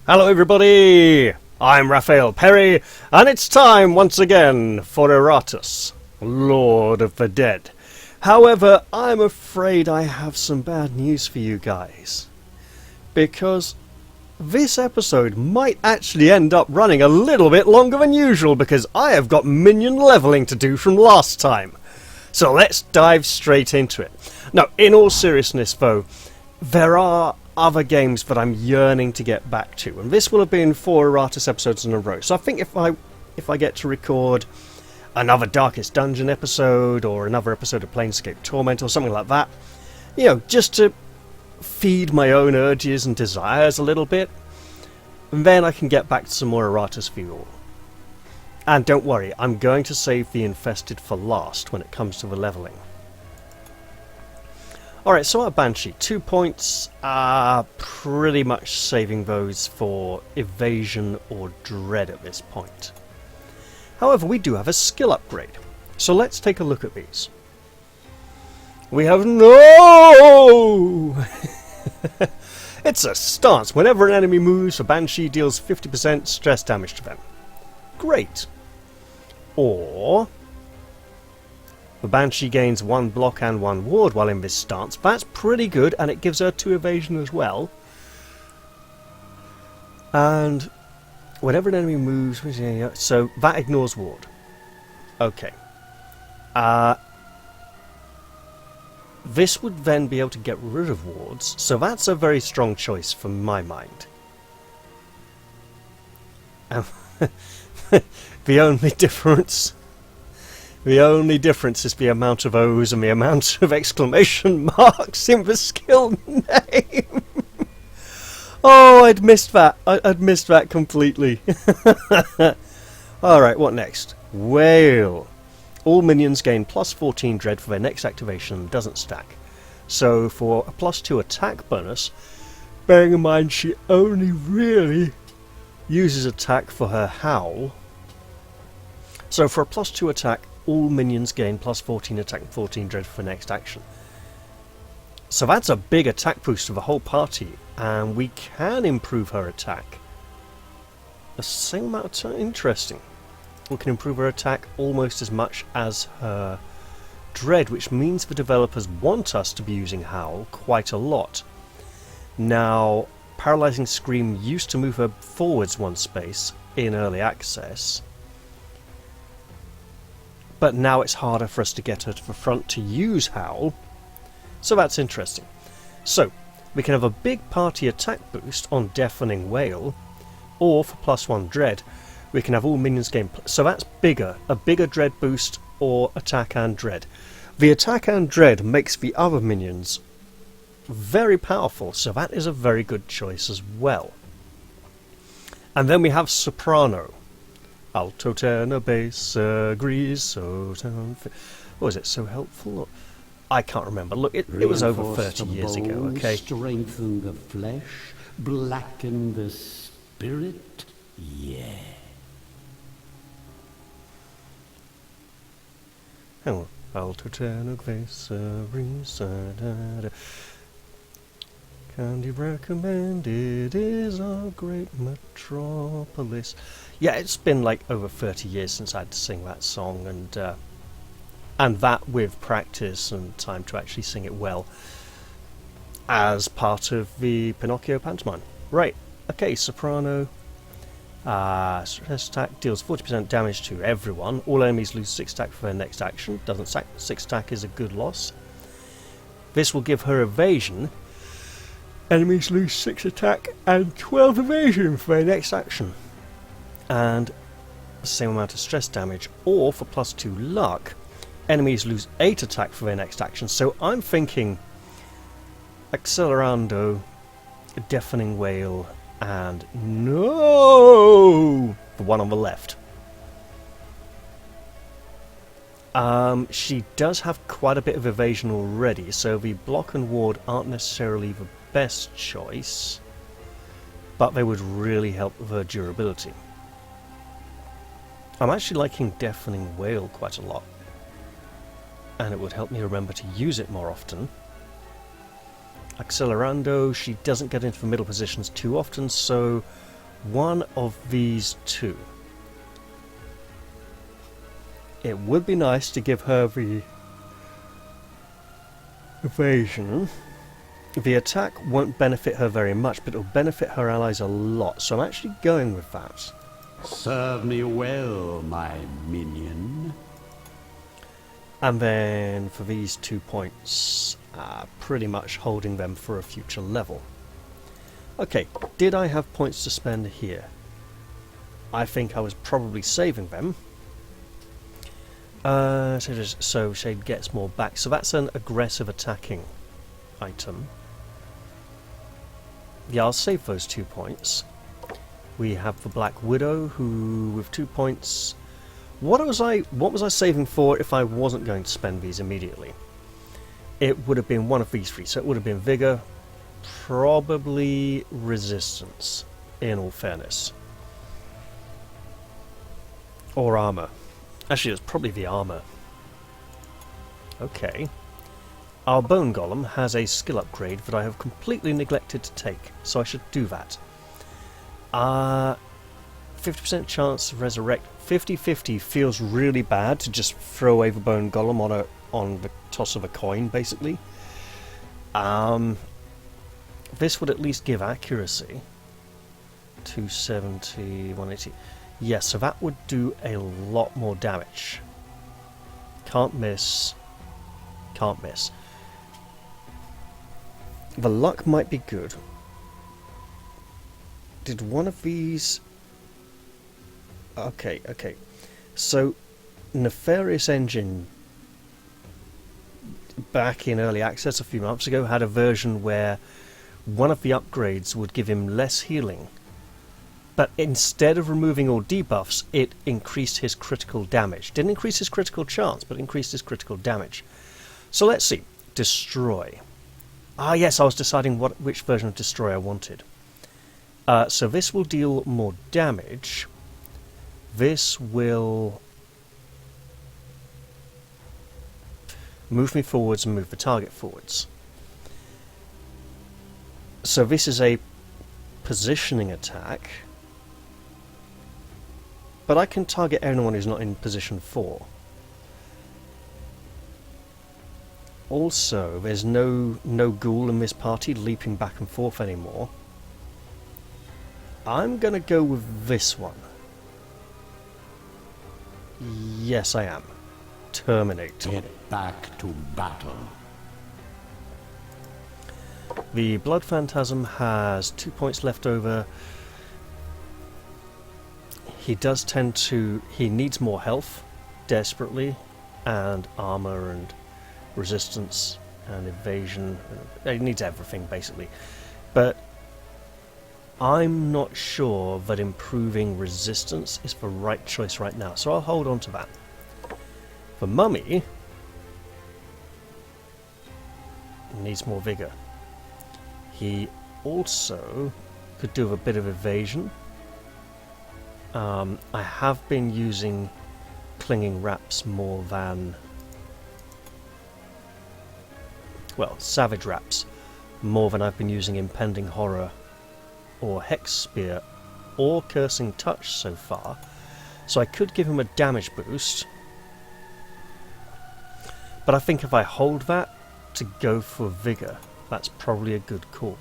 Hello everybody, I'm Raphael Perry, and it's time once again for Iratus, Lord of the Dead. However, I'm afraid I have some bad news for you guys, because this episode might actually end up running a little bit longer than usual because I have got minion leveling to do from last time. So let's dive straight into it. Now, in all seriousness though, there are other games that I'm yearning to get back to, and this will have been 4 Iratus episodes in a row. So I think if I get to record another Darkest Dungeon episode or another episode of Planescape Torment or something like that, you know, just to feed my own urges and desires a little bit, and then I can get back to some more Iratus for you all. And don't worry, I'm going to save the Infested for last when it comes to the leveling. Alright, so our Banshee, 2 points, pretty much saving those for Evasion or Dread at this point. However, we do have a skill upgrade, so let's take a look at these. We have no! It's a stance. Whenever an enemy moves, the Banshee deals 50% stress damage to them. Great. Or the Banshee gains 1 block and 1 ward while in this stance. That's pretty good, and it gives her 2 evasion as well. And whenever an enemy moves, so that ignores ward. Okay. This would then be able to get rid of wards, so that's a very strong choice from my mind. The only difference is the amount of O's and the amount of exclamation marks in the skill name. Oh, I'd missed that. I'd missed that completely. Alright, what next? Whale. All minions gain plus 14 dread for their next activation, doesn't stack. So for a plus 2 attack bonus, bearing in mind she only really uses attack for her howl. So for a plus 2 attack, all minions gain plus 14 attack and 14 dread for next action. So that's a big attack boost for the whole party, and we can improve her attack the same amount of time. Interesting. We can improve her attack almost as much as her dread, which means the developers want us to be using howl quite a lot. Now, Paralyzing Scream used to move her forwards 1 space in early access, but now it's harder for us to get her to the front to use howl, so that's interesting. So, we can have a big party attack boost on Deafening Wail, or for plus 1 dread, we can have all minions gain, so that's bigger, a bigger dread boost or attack and dread. The attack and dread makes the other minions very powerful, so that is a very good choice as well. And then we have Soprano. Alto, tenor, bass, agrees, so... What was it, so helpful? I can't remember. Look, it was over 30 years ago, okay? Strengthen the flesh, blacken the spirit, yeah. Hang on. Alto, tenor, bass, agrees, Candy recommended is a great metropolis. Yeah, it's been like over 30 years since I had to sing that song, and that with practice and time to actually sing it well as part of the Pinocchio pantomime. Right, okay, Soprano. Stress attack deals 40% damage to everyone. All enemies lose 6 attack for their next action. Doesn't stack. 6 attack is a good loss. This will give her evasion. Enemies lose 6 attack and 12 evasion for their next action. And the same amount of stress damage. Or for plus 2 luck, enemies lose 8 attack for their next action. So I'm thinking Accelerando, Deafening Wail, and no, the one on the left. She does have quite a bit of evasion already, so the block and ward aren't necessarily the best choice, but they would really help with her durability. I'm actually liking Deafening Wail quite a lot, and it would help me remember to use it more often. Accelerando, she doesn't get into the middle positions too often, so one of these two. It would be nice to give her the evasion. The attack won't benefit her very much, but it'll benefit her allies a lot, so I'm actually going with that. Serve me well, my minion. And then for these 2 points, pretty much holding them for a future level. Okay, did I have points to spend here? I think I was probably saving them. So Shade gets more back. So that's an aggressive attacking item. Yeah, I'll save those 2 points. We have the Black Widow, who with 2 points. What was I saving for if I wasn't going to spend these immediately? It would have been one of these three. So it would have been Vigor, probably Resistance, in all fairness. Or Armor. Actually, it's probably the Armor. Okay. Our Bone Golem has a skill upgrade that I have completely neglected to take, so I should do that. 50% chance to resurrect. 50-50 feels really bad to just throw away the Bone Golem on the toss of a coin, basically. This would at least give accuracy. 270, 180. Yes, so that would do a lot more damage. Can't miss. Can't miss. The luck might be good. Did one of these... Okay. So, Nefarious Engine, back in early access a few months ago, had a version where one of the upgrades would give him less healing. But instead of removing all debuffs, it increased his critical damage. Didn't increase his critical chance, but increased his critical damage. So let's see. Destroy. Ah, yes, I was deciding which version of Destroy I wanted. So this will deal more damage. This will move me forwards and move the target forwards. So this is a positioning attack. But I can target anyone who's not in position 4. Also, there's no ghoul in this party leaping back and forth anymore. I'm going to go with this one. Yes, I am. Terminate. Get back to battle. The Blood Phantasm has 2 points left over. He does tend to... He needs more health, desperately, and armor and resistance and evasion. He needs everything, basically. But I'm not sure that improving resistance is the right choice right now, so I'll hold on to that. For Mummy, needs more vigor. He also could do a bit of evasion. I have been using clinging wraps more than... Well, savage wraps more than I've been using impending horror or hex spear or cursing touch so far. So I could give him a damage boost. But I think if I hold that to go for vigor, that's probably a good call.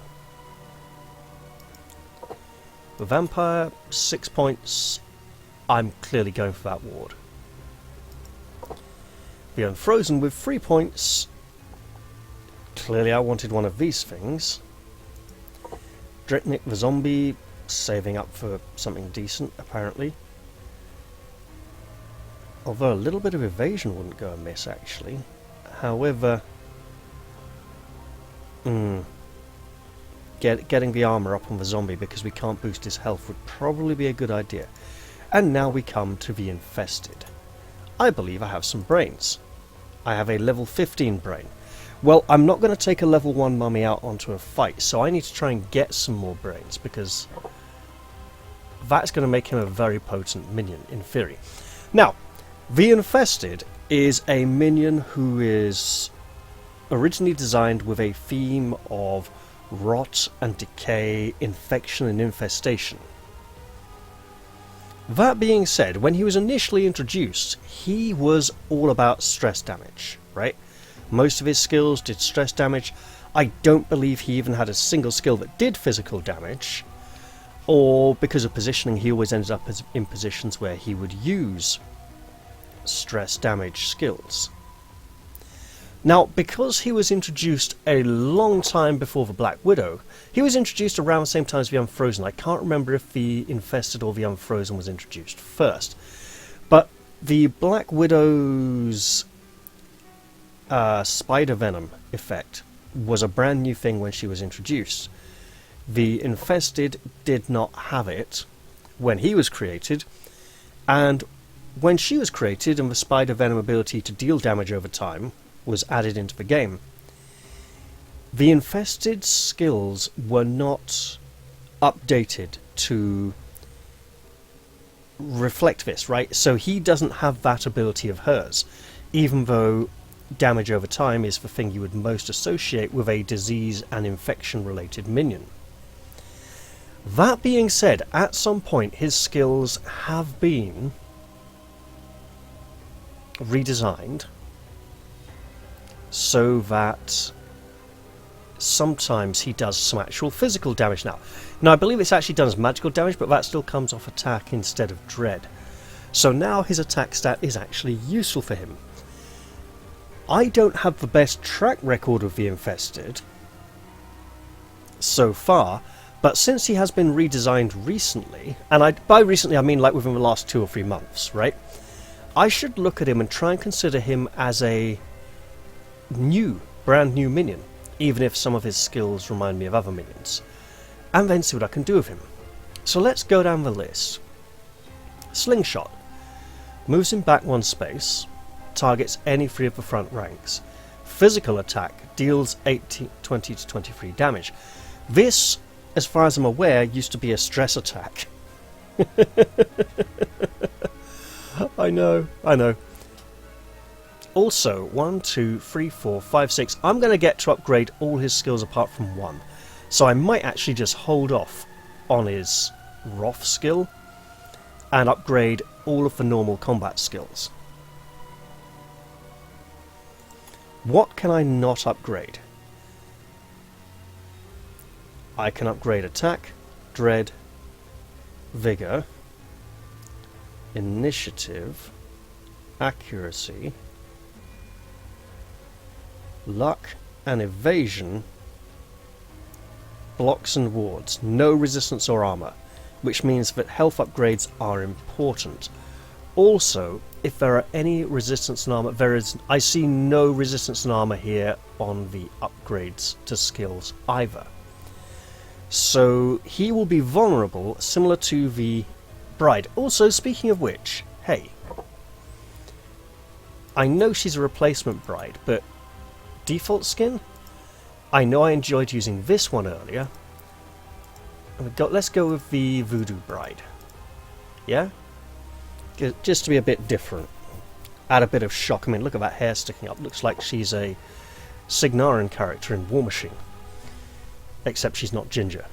The vampire, 6 points. I'm clearly going for that ward. The unfrozen with 3 points. Clearly I wanted one of these things. Dretnik the zombie, saving up for something decent, apparently. Although a little bit of evasion wouldn't go amiss, actually. However... Getting the armor up on the zombie because we can't boost his health would probably be a good idea. And now we come to the infested. I believe I have some brains. I have a level 15 brain. Well, I'm not going to take a level 1 mummy out onto a fight, so I need to try and get some more brains because that's going to make him a very potent minion, in theory. Now, the infested is a minion who is originally designed with a theme of rot and decay, infection and infestation. That being said, when he was initially introduced, he was all about stress damage, right? Most of his skills did stress damage. I don't believe he even had a single skill that did physical damage, or because of positioning, he always ended up in positions where he would use stress damage skills. Now, because he was introduced a long time before the Black Widow, he was introduced around the same time as the Unfrozen. I can't remember if the Infested or the Unfrozen was introduced first. But the Black Widow's spider venom effect was a brand new thing when she was introduced. The Infested did not have it when he was created, and when she was created and the spider venom ability to deal damage over time was added into the game, the Infested skills were not updated to reflect this, right? So he doesn't have that ability of hers, even though damage over time is the thing you would most associate with a disease and infection related minion. That being said, at some point his skills have been redesigned so that sometimes he does some actual physical damage now. Now I believe it's actually done as magical damage, but that still comes off attack instead of dread. So now his attack stat is actually useful for him. I don't have the best track record of the Infested so far, but since he has been redesigned recently, and by recently I mean like within the last 2 or 3 months, right? I should look at him and try and consider him as a brand new minion, even if some of his skills remind me of other minions, and then see what I can do with him. So let's go down the list. Slingshot moves him back 1 space, targets any 3 of the front ranks. Physical attack deals 20 to 23 damage. This, as far as I'm aware, used to be a stress attack. I know. Also, 1, 2, 3, 4, 5, 6. I'm going to get to upgrade all his skills apart from 1. So I might actually just hold off on his Wrath skill and upgrade all of the normal combat skills. What can I not upgrade? I can upgrade attack, dread, vigor, initiative, accuracy, luck and evasion, blocks and wards, no resistance or armor, which means that health upgrades are important. Also, if there are any resistance and armor, I see no resistance and armor here on the upgrades to skills either. So he will be vulnerable, similar to the Bride. Also, speaking of which, hey, I know she's a replacement Bride, but default skin? I know I enjoyed using this one earlier. Let's go with the Voodoo Bride. Yeah? Just to be a bit different. Add a bit of shock. I mean, look at that hair sticking up. Looks like she's a Signarin character in War Machine. Except she's not ginger.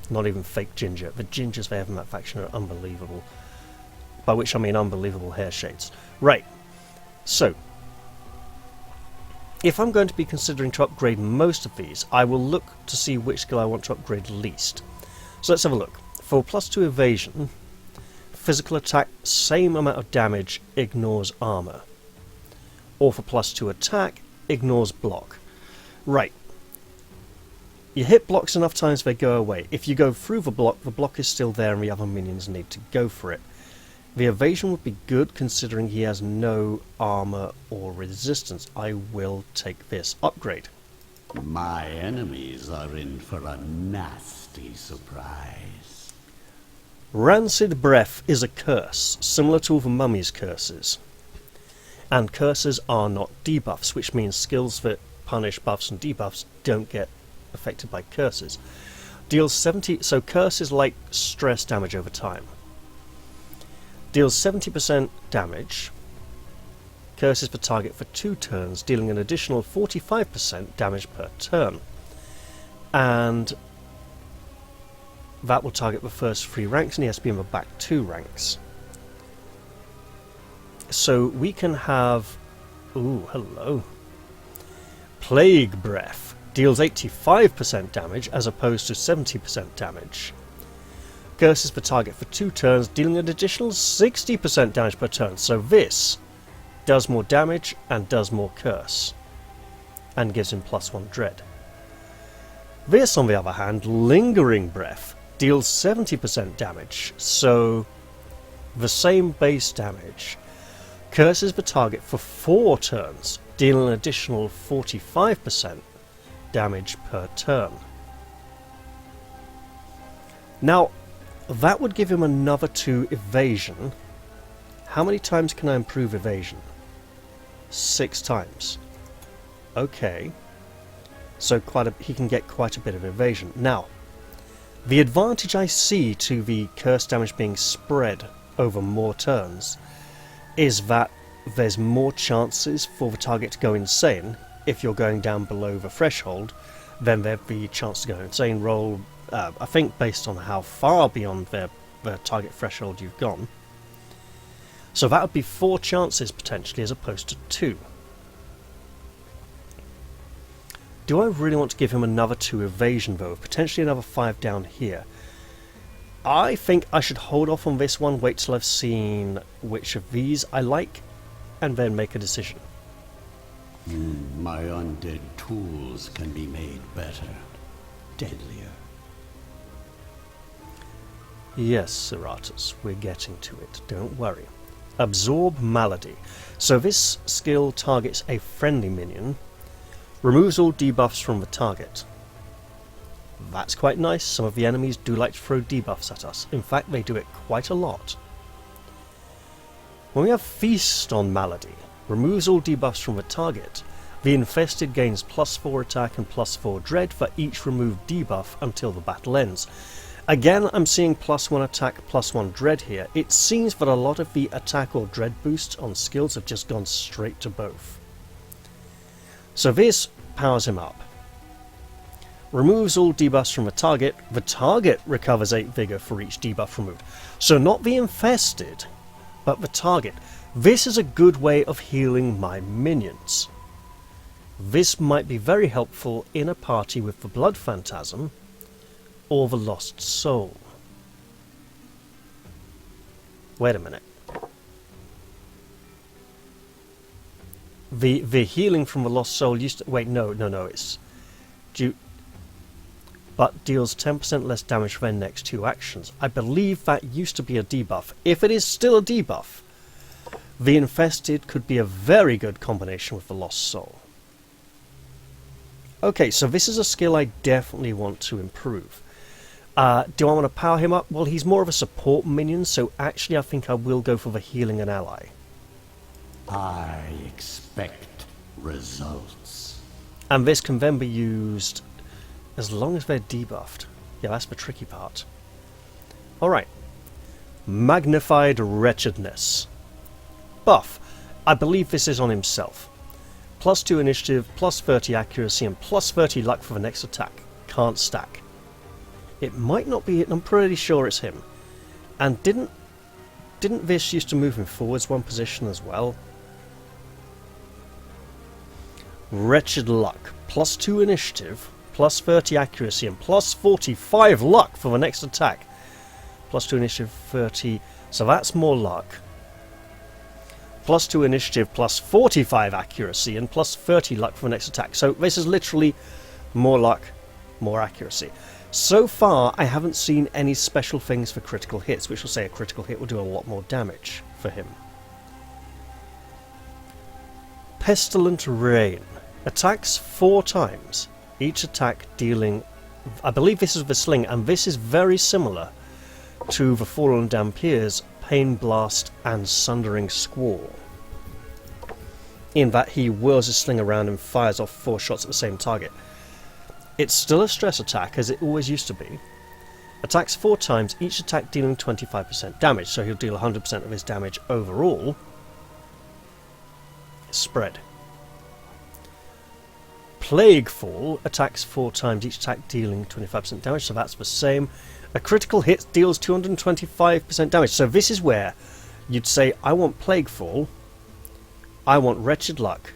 Not even fake ginger. The gingers they have in that faction are unbelievable. By which I mean unbelievable hair shades. Right. So, if I'm going to be considering to upgrade most of these, I will look to see which skill I want to upgrade least. So let's have a look. For +2 evasion, physical attack, same amount of damage, ignores armor. Or for +2 attack, ignores block. Right. You hit blocks enough times they go away. If you go through the block is still there and the other minions need to go for it. The evasion would be good considering he has no armor or resistance. I will take this upgrade. My enemies are in for a nasty surprise. Rancid Breath is a curse, similar to all the Mummy's curses. And curses are not debuffs, which means skills that punish buffs and debuffs don't get affected by curses. Deals 70, so curse is like stress damage over time. Deals 70% damage. Curses per target for 2 turns, dealing an additional 45% damage per turn. And that will target the first 3 ranks, and he has to be in the back 2 ranks. So we can have... Ooh, hello. Plague Breath. Deals 85% damage as opposed to 70% damage. Curses the target for 2 turns, dealing an additional 60% damage per turn. So this does more damage and does more curse. And gives him +1 dread. This, on the other hand, Lingering Breath, deals 70% damage. So the same base damage. Curses the target for 4 turns, dealing an additional 45% damage per turn. Now, that would give him another 2 evasion. How many times can I improve evasion? 6 times. Okay. So he can get quite a bit of evasion. Now, the advantage I see to the curse damage being spread over more turns is that there's more chances for the target to go insane. If you're going down below the threshold, then there'd be a chance to go insane. Roll, I think, based on how far beyond the target threshold you've gone. So that would be 4 chances potentially as opposed to 2. Do I really want to give him another 2 evasion though? Potentially another 5 down here. I think I should hold off on this one, wait till I've seen which of these I like, and then make a decision. My undead tools can be made better, deadlier. Yes, Iratus, we're getting to it, don't worry. Absorb Malady. So this skill targets a friendly minion, removes all debuffs from the target. That's quite nice. Some of the enemies do like to throw debuffs at us. In fact, they do it quite a lot. When we have Feast on Malady, removes all debuffs from the target, the infested gains +4 attack and +4 dread for each removed debuff until the battle ends. Again, I'm seeing +1 attack, +1 dread here. It seems that a lot of the attack or dread boosts on skills have just gone straight to both. So this powers him up. Removes all debuffs from the target recovers 8 vigor for each debuff removed. So not the infested, but the target. This is a good way of healing my minions. This might be very helpful in a party with the Blood Phantasm or the Lost Soul. Wait a minute. The healing from the Lost Soul used to... Wait, no, it's... But deals 10% less damage for their next 2 actions. I believe that used to be a debuff. If it is still a debuff, the Infested could be a very good combination with the Lost Soul. Okay, so this is a skill I definitely want to improve. Do I want to power him up? Well, he's more of a support minion, so actually I think I will go for the healing an ally. I expect results. And this can then be used as long as they're debuffed. Yeah, that's the tricky part. Alright. Magnified Wretchedness. Buff. I believe this is on himself. +2 initiative, +30 accuracy, and +30 luck for the next attack. Can't stack. It might not be it, I'm pretty sure it's him. And didn't this used to move him forwards 1 position as well? Wretched Luck. +2 initiative, +30 accuracy, and +45 luck for the next attack. +2 initiative, 30... So that's more luck. +2 initiative, +45 accuracy, and +30 luck for the next attack. So this is literally more luck, more accuracy. So far, I haven't seen any special things for critical hits, which will say a critical hit will do a lot more damage for him. Pestilent Rain. Attacks 4 times. Each attack dealing... I believe this is the sling, and this is very similar to the Fallen Dampier's Pain Blast and Sundering Squall, in that he whirls his sling around and fires off 4 shots at the same target. It's still a stress attack, as it always used to be. Attacks 4 times, each attack dealing 25% damage, so he'll deal 100% of his damage overall. Spread. Plague Fall attacks 4 times, each attack dealing 25% damage, so that's the same. A critical hit deals 225% damage. So this is where you'd say, I want Plaguefall, I want Wretched Luck,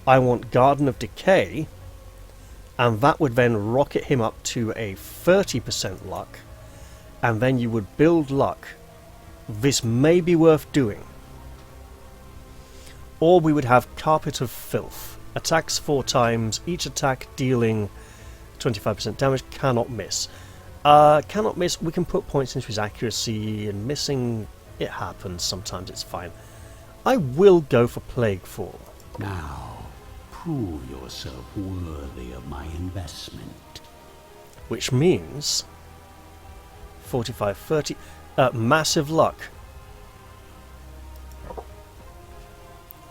I want Garden of Decay, and that would then rocket him up to a 30% luck, and then you would build luck. This may be worth doing. Or we would have Carpet of Filth. Attacks 4 times, each attack dealing 25% damage, cannot miss. Cannot miss, we can put points into his accuracy, and missing, it happens, sometimes it's fine. I will go for Plaguefall. Now, prove yourself worthy of my investment. Which means 45, 30, massive luck.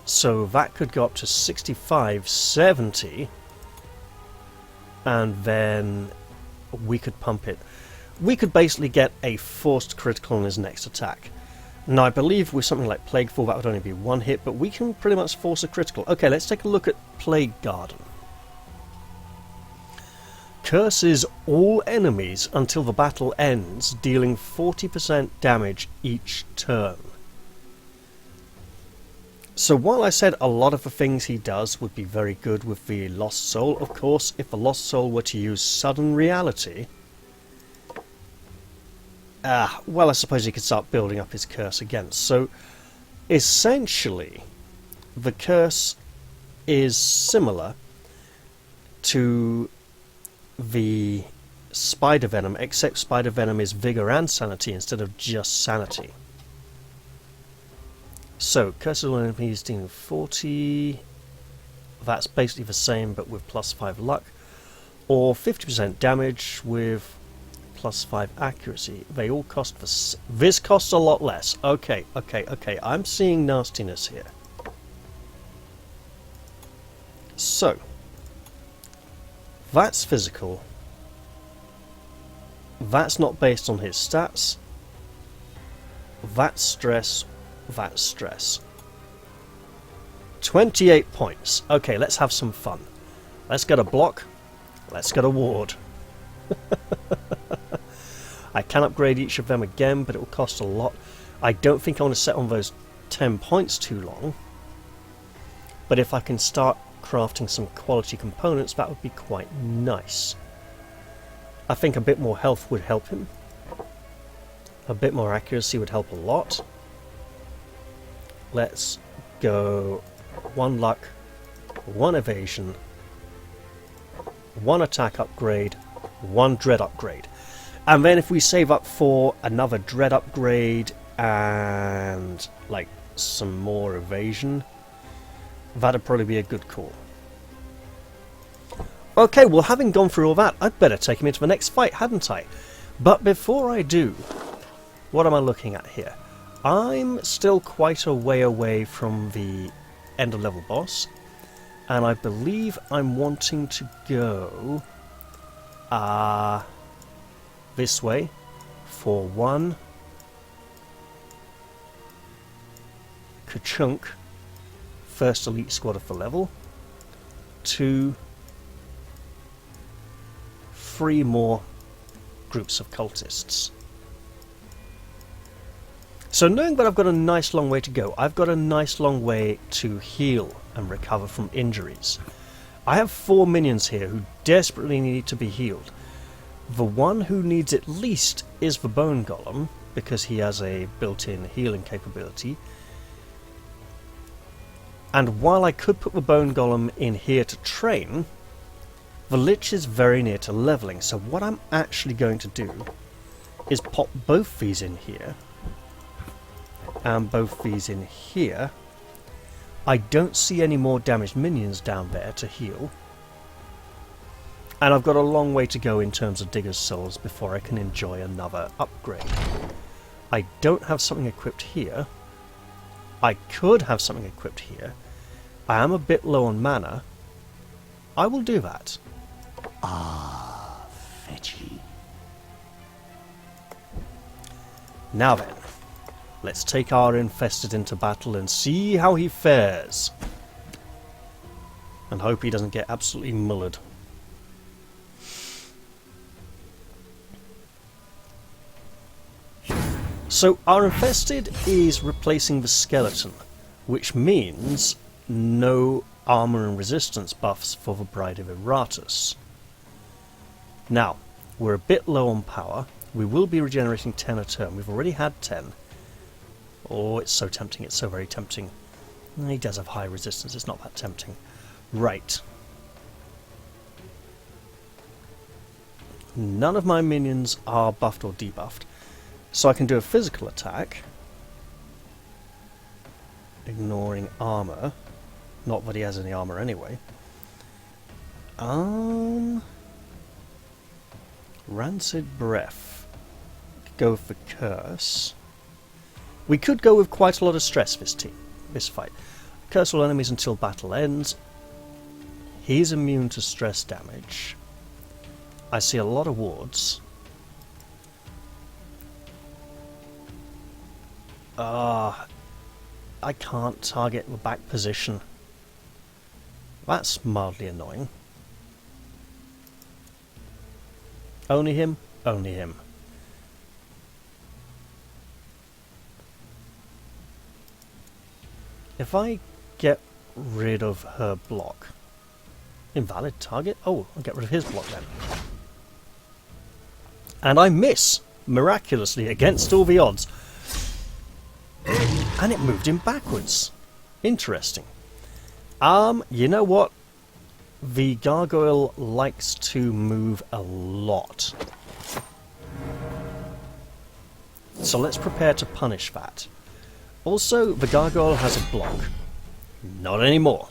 So that could go up to 65, 70, and then we could pump it. We could basically get a forced critical on his next attack. Now I believe with something like Plaguefall that would only be 1 hit, but we can pretty much force a critical. Okay, let's take a look at Plague Garden. Curses all enemies until the battle ends, dealing 40% damage each turn. So while I said a lot of the things he does would be very good with the Lost Soul, of course, if the Lost Soul were to use Sudden Reality, well, I suppose he could start building up his curse again. So essentially, the curse is similar to the Spider Venom, except Spider Venom is Vigor and Sanity instead of just Sanity. So, curses all enemies dealing 40, that's basically the same but with plus 5 luck, or 50% damage with plus 5 accuracy. They all cost this costs a lot less. Okay, I'm seeing nastiness here. So, that's physical, that's not based on his stats, that's stress, that's stress. 28 points. Okay, let's have some fun. Let's get a block, let's get a ward. I can upgrade each of them again, but it will cost a lot. I don't think I want to set on those 10 points too long, but if I can start crafting some quality components, that would be quite nice. I think a bit more health would help him. A bit more accuracy would help a lot. Let's go 1 luck, 1 evasion, 1 attack upgrade, 1 dread upgrade. And then if we save up for another dread upgrade and like some more evasion, that'd probably be a good call. Okay, well, having gone through all that, I'd better take him into the next fight, hadn't I? But before I do, what am I looking at here? I'm still quite a way away from the end of level boss, and I believe I'm wanting to go this way for 1 Ka-chunk, first elite squad of the level, 2, 3 more groups of cultists. So knowing that I've got a nice long way to go, I've got a nice long way to heal and recover from injuries. I have 4 minions here who desperately need to be healed. The one who needs it least is the Bone Golem, because he has a built-in healing capability. And while I could put the Bone Golem in here to train, the Lich is very near to leveling, so what I'm actually going to do is pop both these in here, and both these in here. I don't see any more damaged minions down there to heal, and I've got a long way to go in terms of Digger's Souls before I can enjoy another upgrade. I don't have something equipped here. I could have something equipped here. I am a bit low on mana. I will do that. Fetching. Now then, let's take our infested into battle and see how he fares. And hope he doesn't get absolutely mullered. So our infested is replacing the skeleton, which means no armor and resistance buffs for the Bride of Iratus. Now, we're a bit low on power. We will be regenerating 10 a turn. We've already had 10. Oh, it's so tempting. It's so very tempting. He does have high resistance. It's not that tempting. Right. None of my minions are buffed or debuffed. So I can do a physical attack. Ignoring armor. Not that he has any armor anyway. Rancid Breath. Go for Curse. We could go with quite a lot of stress this fight. Curse all enemies until battle ends. He's immune to stress damage. I see a lot of wards. I can't target the back position. That's mildly annoying. Only him? Only him. If I get rid of her block... Invalid target? Oh, I'll get rid of his block then. And I miss! Miraculously, against all the odds. And it moved him backwards. Interesting. You know what? The gargoyle likes to move a lot. So let's prepare to punish that. Also, the gargoyle has a block. Not anymore.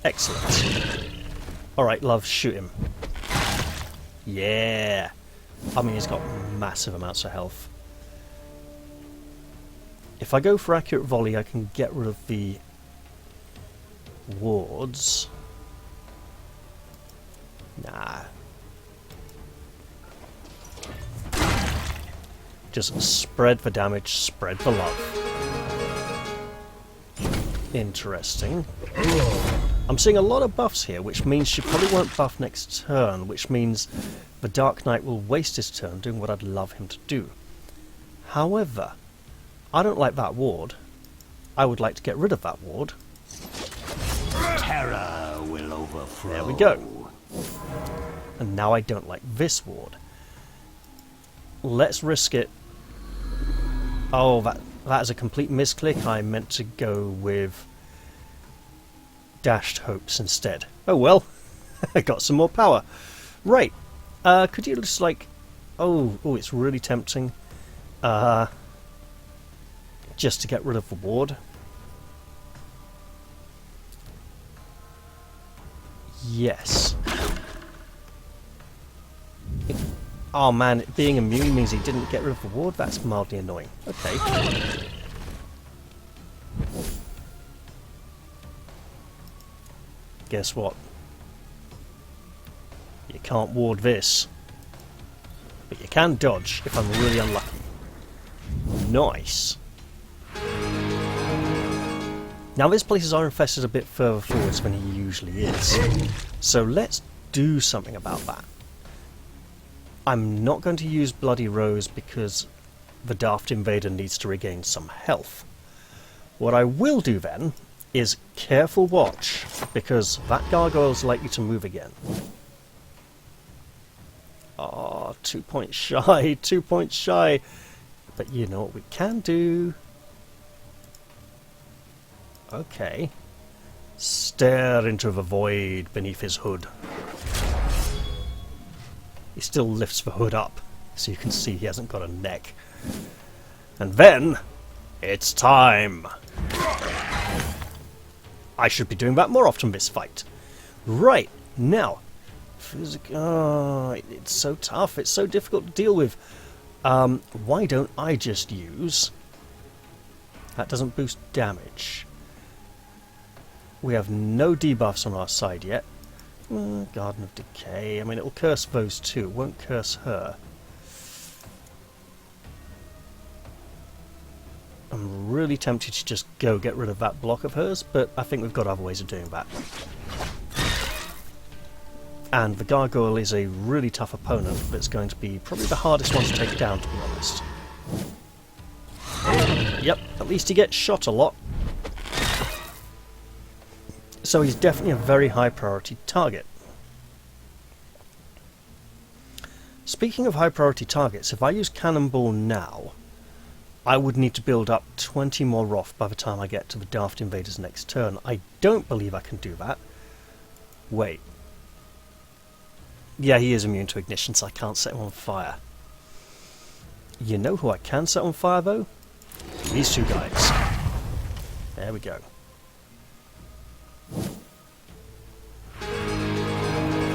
Excellent. Alright, love, shoot him. Yeah! I mean, he's got massive amounts of health. If I go for accurate volley, I can get rid of the wards. Nah. Just spread the damage, spread the love. Interesting. I'm seeing a lot of buffs here, which means she probably won't buff next turn, which means the Dark Knight will waste his turn doing what I'd love him to do. However, I don't like that ward. I would like to get rid of that ward. Terror will overflow. There we go. And now I don't like this ward. Let's risk it. Oh, that is a complete misclick. I meant to go with Dashed Hopes instead. Oh well, I got some more power. Right, could you just like... Oh, it's really tempting. Just to get rid of the ward. Yes. Oh man, being immune means he didn't get rid of the ward? That's mildly annoying. Okay. Guess what? You can't ward this. But you can dodge if I'm really unlucky. Nice. Now this places our infested a bit further forwards than he usually is. So let's do something about that. I'm not going to use Bloody Rose because the Daft Invader needs to regain some health. What I will do then is careful watch, because that gargoyle's likely to move again. Oh, 2 points shy, 2 points shy. But you know what we can do? Okay. Stare into the void beneath his hood. He still lifts the hood up, so you can see he hasn't got a neck. And then, it's time! I should be doing that more often this fight. Right, now, it's so tough, it's so difficult to deal with. Why don't I just use... That doesn't boost damage. We have no debuffs on our side yet. Garden of Decay. I mean, it will curse those two. It won't curse her. I'm really tempted to just go get rid of that block of hers, but I think we've got other ways of doing that. And the gargoyle is a really tough opponent that's going to be probably the hardest one to take down, to be honest. Yep, at least he gets shot a lot. So he's definitely a very high priority target. Speaking of high priority targets, if I use Cannonball now, I would need to build up 20 more Wrath by the time I get to the Daft Invader's next turn. I don't believe I can do that. Wait. Yeah, he is immune to ignition, so I can't set him on fire. You know who I can set on fire, though? These two guys. There we go.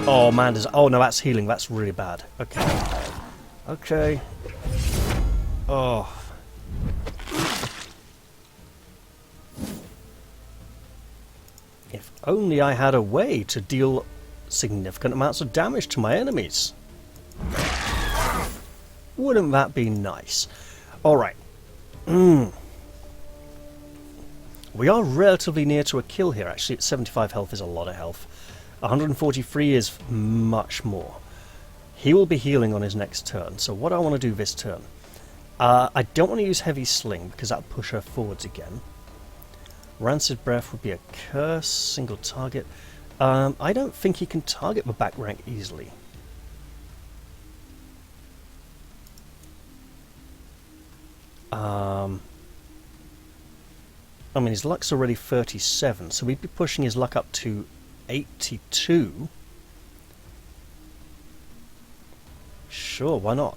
Oh man, oh no, that's healing. That's really bad. Okay. Okay. Oh. If only I had a way to deal significant amounts of damage to my enemies. Wouldn't that be nice? Alright. We are relatively near to a kill here, actually. 75 health is a lot of health. 143 is much more. He will be healing on his next turn, so what I want to do this turn... I don't want to use Heavy Sling, because that'll push her forwards again. Rancid Breath would be a curse, single target. I don't think he can target the back rank easily. I mean, his luck's already 37, so we'd be pushing his luck up to 82. Sure, why not?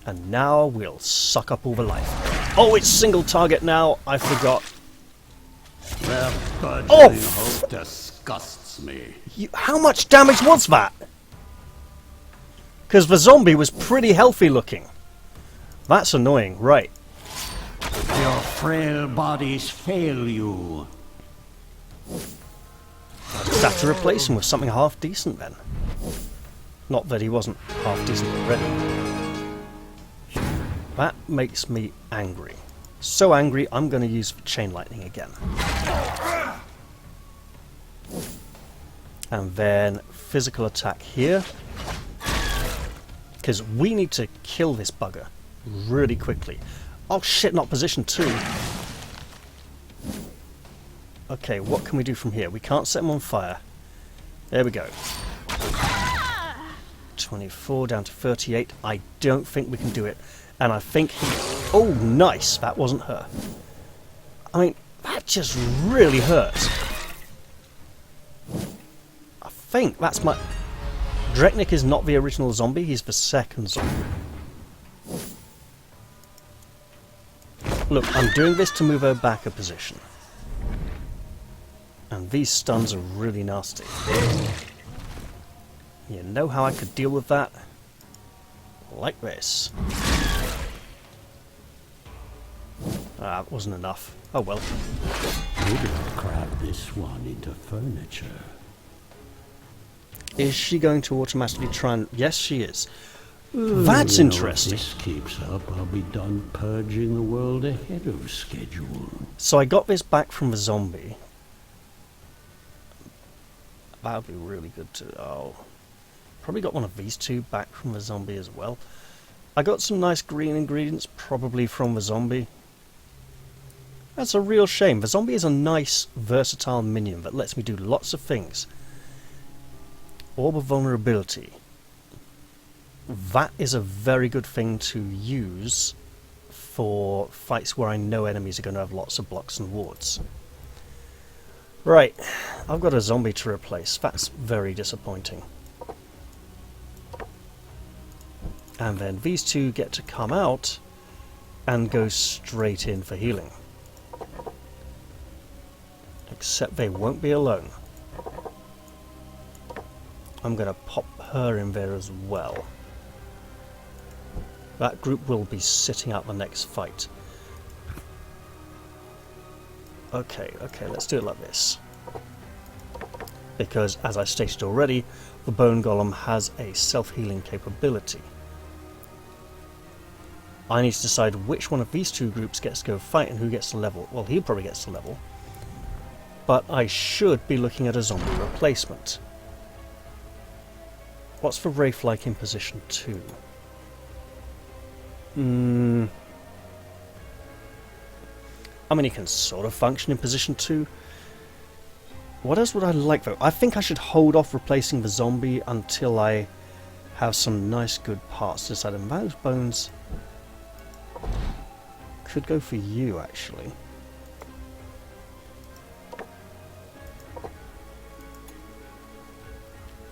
And now we'll suck up all the life. Oh, it's single target now. I forgot. Oh! Hope disgusts me. How much damage was that? Because the zombie was pretty healthy looking. That's annoying, right. Your frail bodies fail you. I just have to replace him with something half decent then. Not that he wasn't half decent already. That makes me angry. So angry, I'm going to use Chain Lightning again. And then physical attack here. Because we need to kill this bugger really quickly. Oh shit, not position 2. Okay, what can we do from here? We can't set him on fire. There we go. 24 down to 38. I don't think we can do it. And I think he... Oh, nice! That wasn't her. I mean, that just really hurts. I think that's my... Dreknik is not the original zombie, he's the second zombie. Look, I'm doing this to move her back a position. And these stuns are really nasty. You know how I could deal with that? Like this. Ah, that wasn't enough. Oh well. Maybe I'll crab this one into furniture. Is she going to automatically try and... Yes, she is. That's interesting. If this keeps up, I'll be done purging the world ahead of schedule. So I got this back from the zombie. That would be really good to... Oh. Probably got one of these two back from the zombie as well. I got some nice green ingredients, probably from the zombie. That's a real shame. The zombie is a nice, versatile minion that lets me do lots of things. Orb of Vulnerability. That is a very good thing to use for fights where I know enemies are going to have lots of blocks and wards. Right, I've got a zombie to replace. That's very disappointing. And then these two get to come out and go straight in for healing. Except they won't be alone. I'm going to pop her in there as well. That group will be sitting out the next fight. Okay, let's do it like this. Because, as I stated already, the Bone Golem has a self-healing capability. I need to decide which one of these two groups gets to go fight and who gets to level. Well, he probably gets to level. But I should be looking at a zombie replacement. What's the Wraith like in position 2? I mean, he can sort of function in position 2. What else would I like, though? I think I should hold off replacing the zombie until I have some nice, good parts to decide. And those bones could go for you, actually.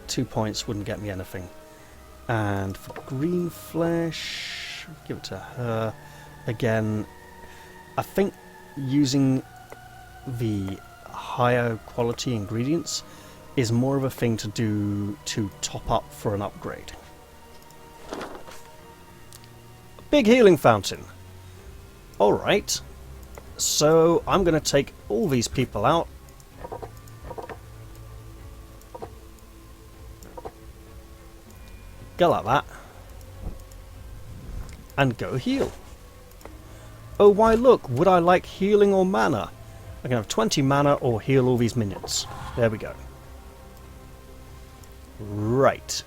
£2 wouldn't get me anything. And for green flesh, give it to her. Again, I think using the higher quality ingredients is more of a thing to do to top up for an upgrade. Big healing fountain. Alright, so I'm going to take all these people out. Go like that. And go heal. Oh, why look, would I like healing or mana? I can have 20 mana or heal all these minions. There we go. Right.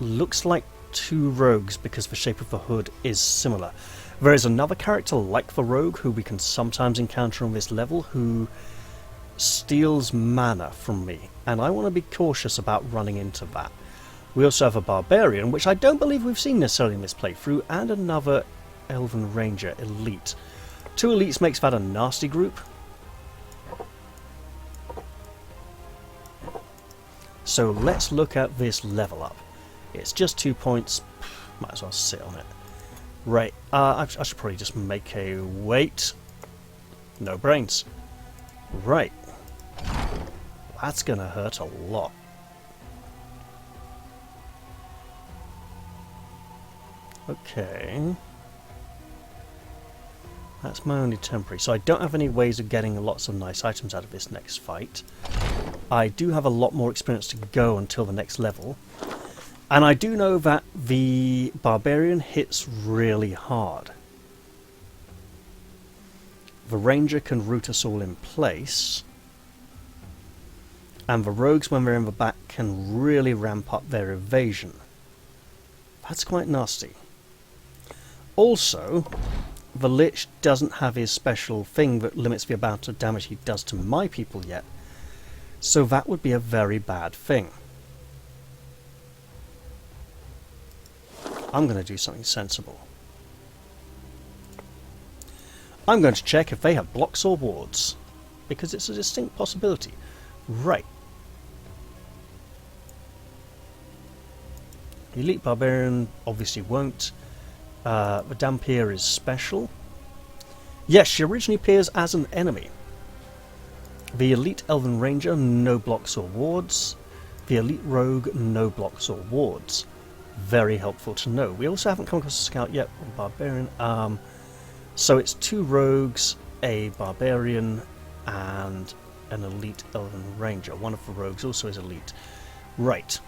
Looks like 2 rogues because the shape of the hood is similar. There is another character like the rogue who we can sometimes encounter on this level who steals mana from me, and I want to be cautious about running into that. We also have a barbarian, which I don't believe we've seen necessarily in this playthrough, and another elven ranger elite. 2 elites makes that a nasty group. So let's look at this level up. It's just 2 points. Might as well sit on it. Right, I should probably just make a wait. No brains. Right. That's gonna hurt a lot. Okay. That's my only temporary. So I don't have any ways of getting lots of nice items out of this next fight. I do have a lot more experience to go until the next level. And I do know that the barbarian hits really hard. The ranger can root us all in place. And the rogues, when they're in the back, can really ramp up their evasion. That's quite nasty. Also, the Lich doesn't have his special thing that limits the amount of damage he does to my people yet. So that would be a very bad thing. I'm going to do something sensible. I'm going to check if they have blocks or wards, because it's a distinct possibility. Right. Elite Barbarian obviously won't. The Dampier is special. Yes, she originally appears as an enemy. The Elite Elven Ranger, no blocks or wards. The Elite Rogue, no blocks or wards. Very helpful to know. We also haven't come across a scout yet, a barbarian. So it's 2 rogues, a barbarian, and an elite elven ranger. One of the rogues also is elite. Right.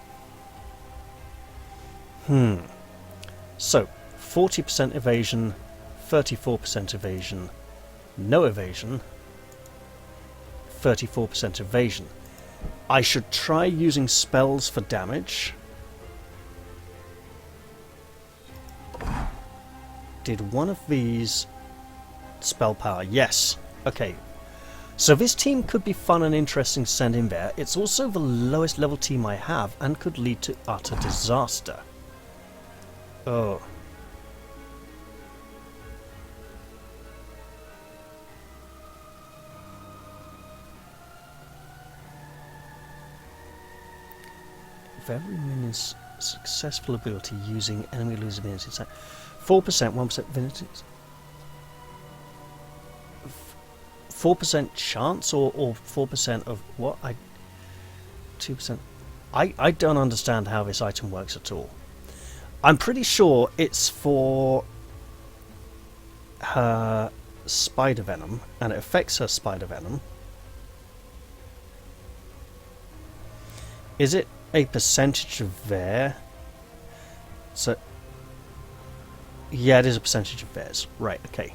So 40% evasion, 34% evasion, no evasion, 34% evasion. I should try using spells for damage. Did one of these spell power? Yes. Okay. So this team could be fun and interesting to send in there. It's also the lowest level team I have and could lead to utter disaster. Oh. For every minion's successful ability using enemy loses immunity. 4%, 1% immunity. 4% chance or 4% of what? 2%. I don't understand how this item works at all. I'm pretty sure it's for her spider venom, and it affects her spider venom. Is it a percentage of their? So, yeah, it is a percentage of theirs. Right, okay.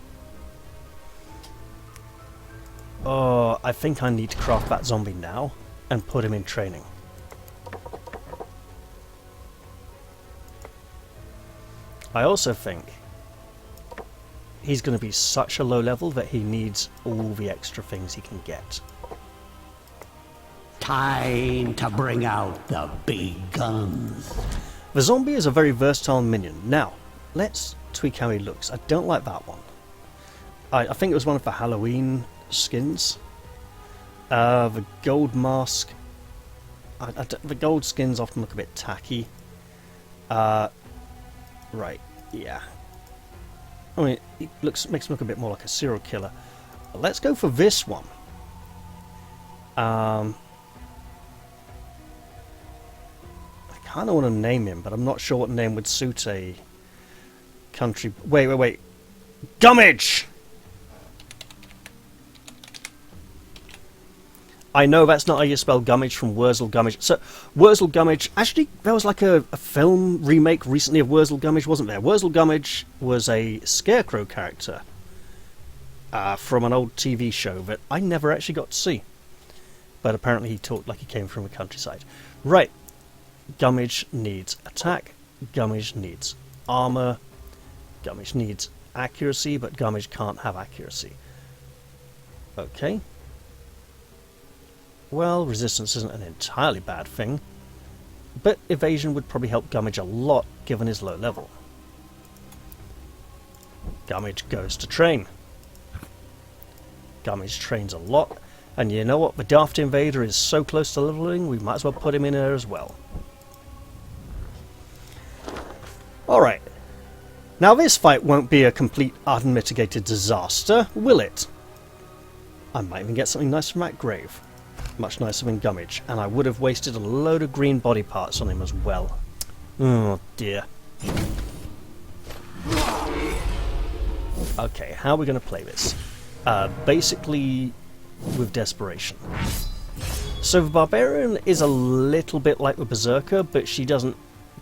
Oh, I think I need to craft that zombie now and put him in training. I also think he's going to be such a low level that he needs all the extra things he can get. Time to bring out the big guns. The zombie is a very versatile minion. Now, let's tweak how he looks. I don't like that one. I think it was one of the Halloween skins. The gold mask. The gold skins often look a bit tacky. Right, yeah. I mean, it makes him look a bit more like a serial killer. Let's go for this one. I kind of want to name him, but I'm not sure what name would suit a country... Wait. Gummidge! I know that's not how you spell Gummidge from Wurzel Gummidge. So, Wurzel Gummidge... Actually, there was like a film remake recently of Wurzel Gummidge, wasn't there? Wurzel Gummidge was a Scarecrow character from an old TV show that I never actually got to see. But apparently he talked like he came from the countryside. Right. Gummidge needs attack. Gummidge needs armor. Gummidge needs accuracy, but Gummidge can't have accuracy. Okay. Well, resistance isn't an entirely bad thing, but evasion would probably help Gummidge a lot given his low level. Gummidge goes to train. Gummidge trains a lot, and you know what? The Daft Invader is so close to leveling, we might as well put him in there as well. Alright. Now this fight won't be a complete unmitigated disaster, will it? I might even get something nice from that grave. Much nicer than Gummidge, and I would have wasted a load of green body parts on him as well. Oh dear. Okay, how are we going to play this? Basically with desperation. So the Barbarian is a little bit like the Berserker, but she doesn't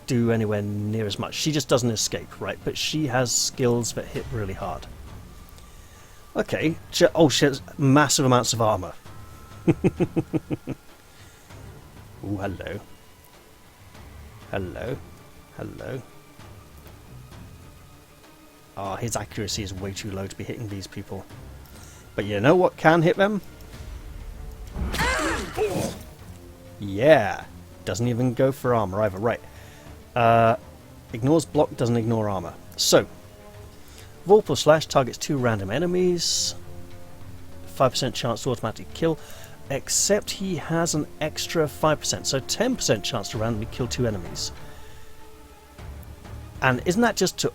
do anywhere near as much. She just doesn't escape, right? But she has skills that hit really hard. Okay, she has massive amounts of armor. Ooh, hello. Hello. Ah, his accuracy is way too low to be hitting these people. But you know what can hit them? Yeah. Doesn't even go for armor either. Right. Ignores block, doesn't ignore armor. So, Vorpal Slash targets 2 random enemies. 5% chance to automatically kill. Except he has an extra 5%, so 10% chance to randomly kill 2 enemies. And isn't that just to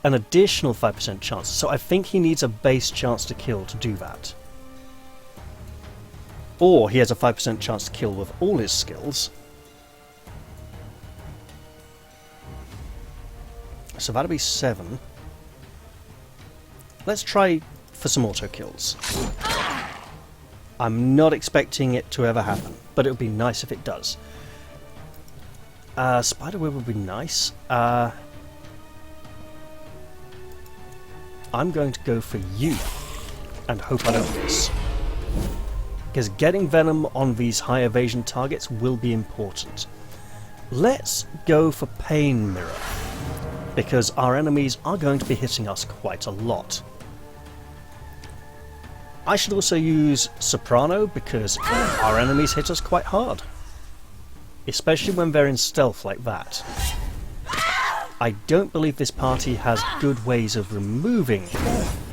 an additional 5% chance? So I think he needs a base chance to kill to do that. Or he has a 5% chance to kill with all his skills. So that'll be 7. Let's try for some auto kills. I'm not expecting it to ever happen, but it would be nice if it does. Spiderweb would be nice. I'm going to go for you and hope I don't miss. Because getting Venom on these high evasion targets will be important. Let's go for Pain Mirror, because our enemies are going to be hitting us quite a lot. I should also use Soprano because our enemies hit us quite hard. Especially when they're in stealth like that. I don't believe this party has good ways of removing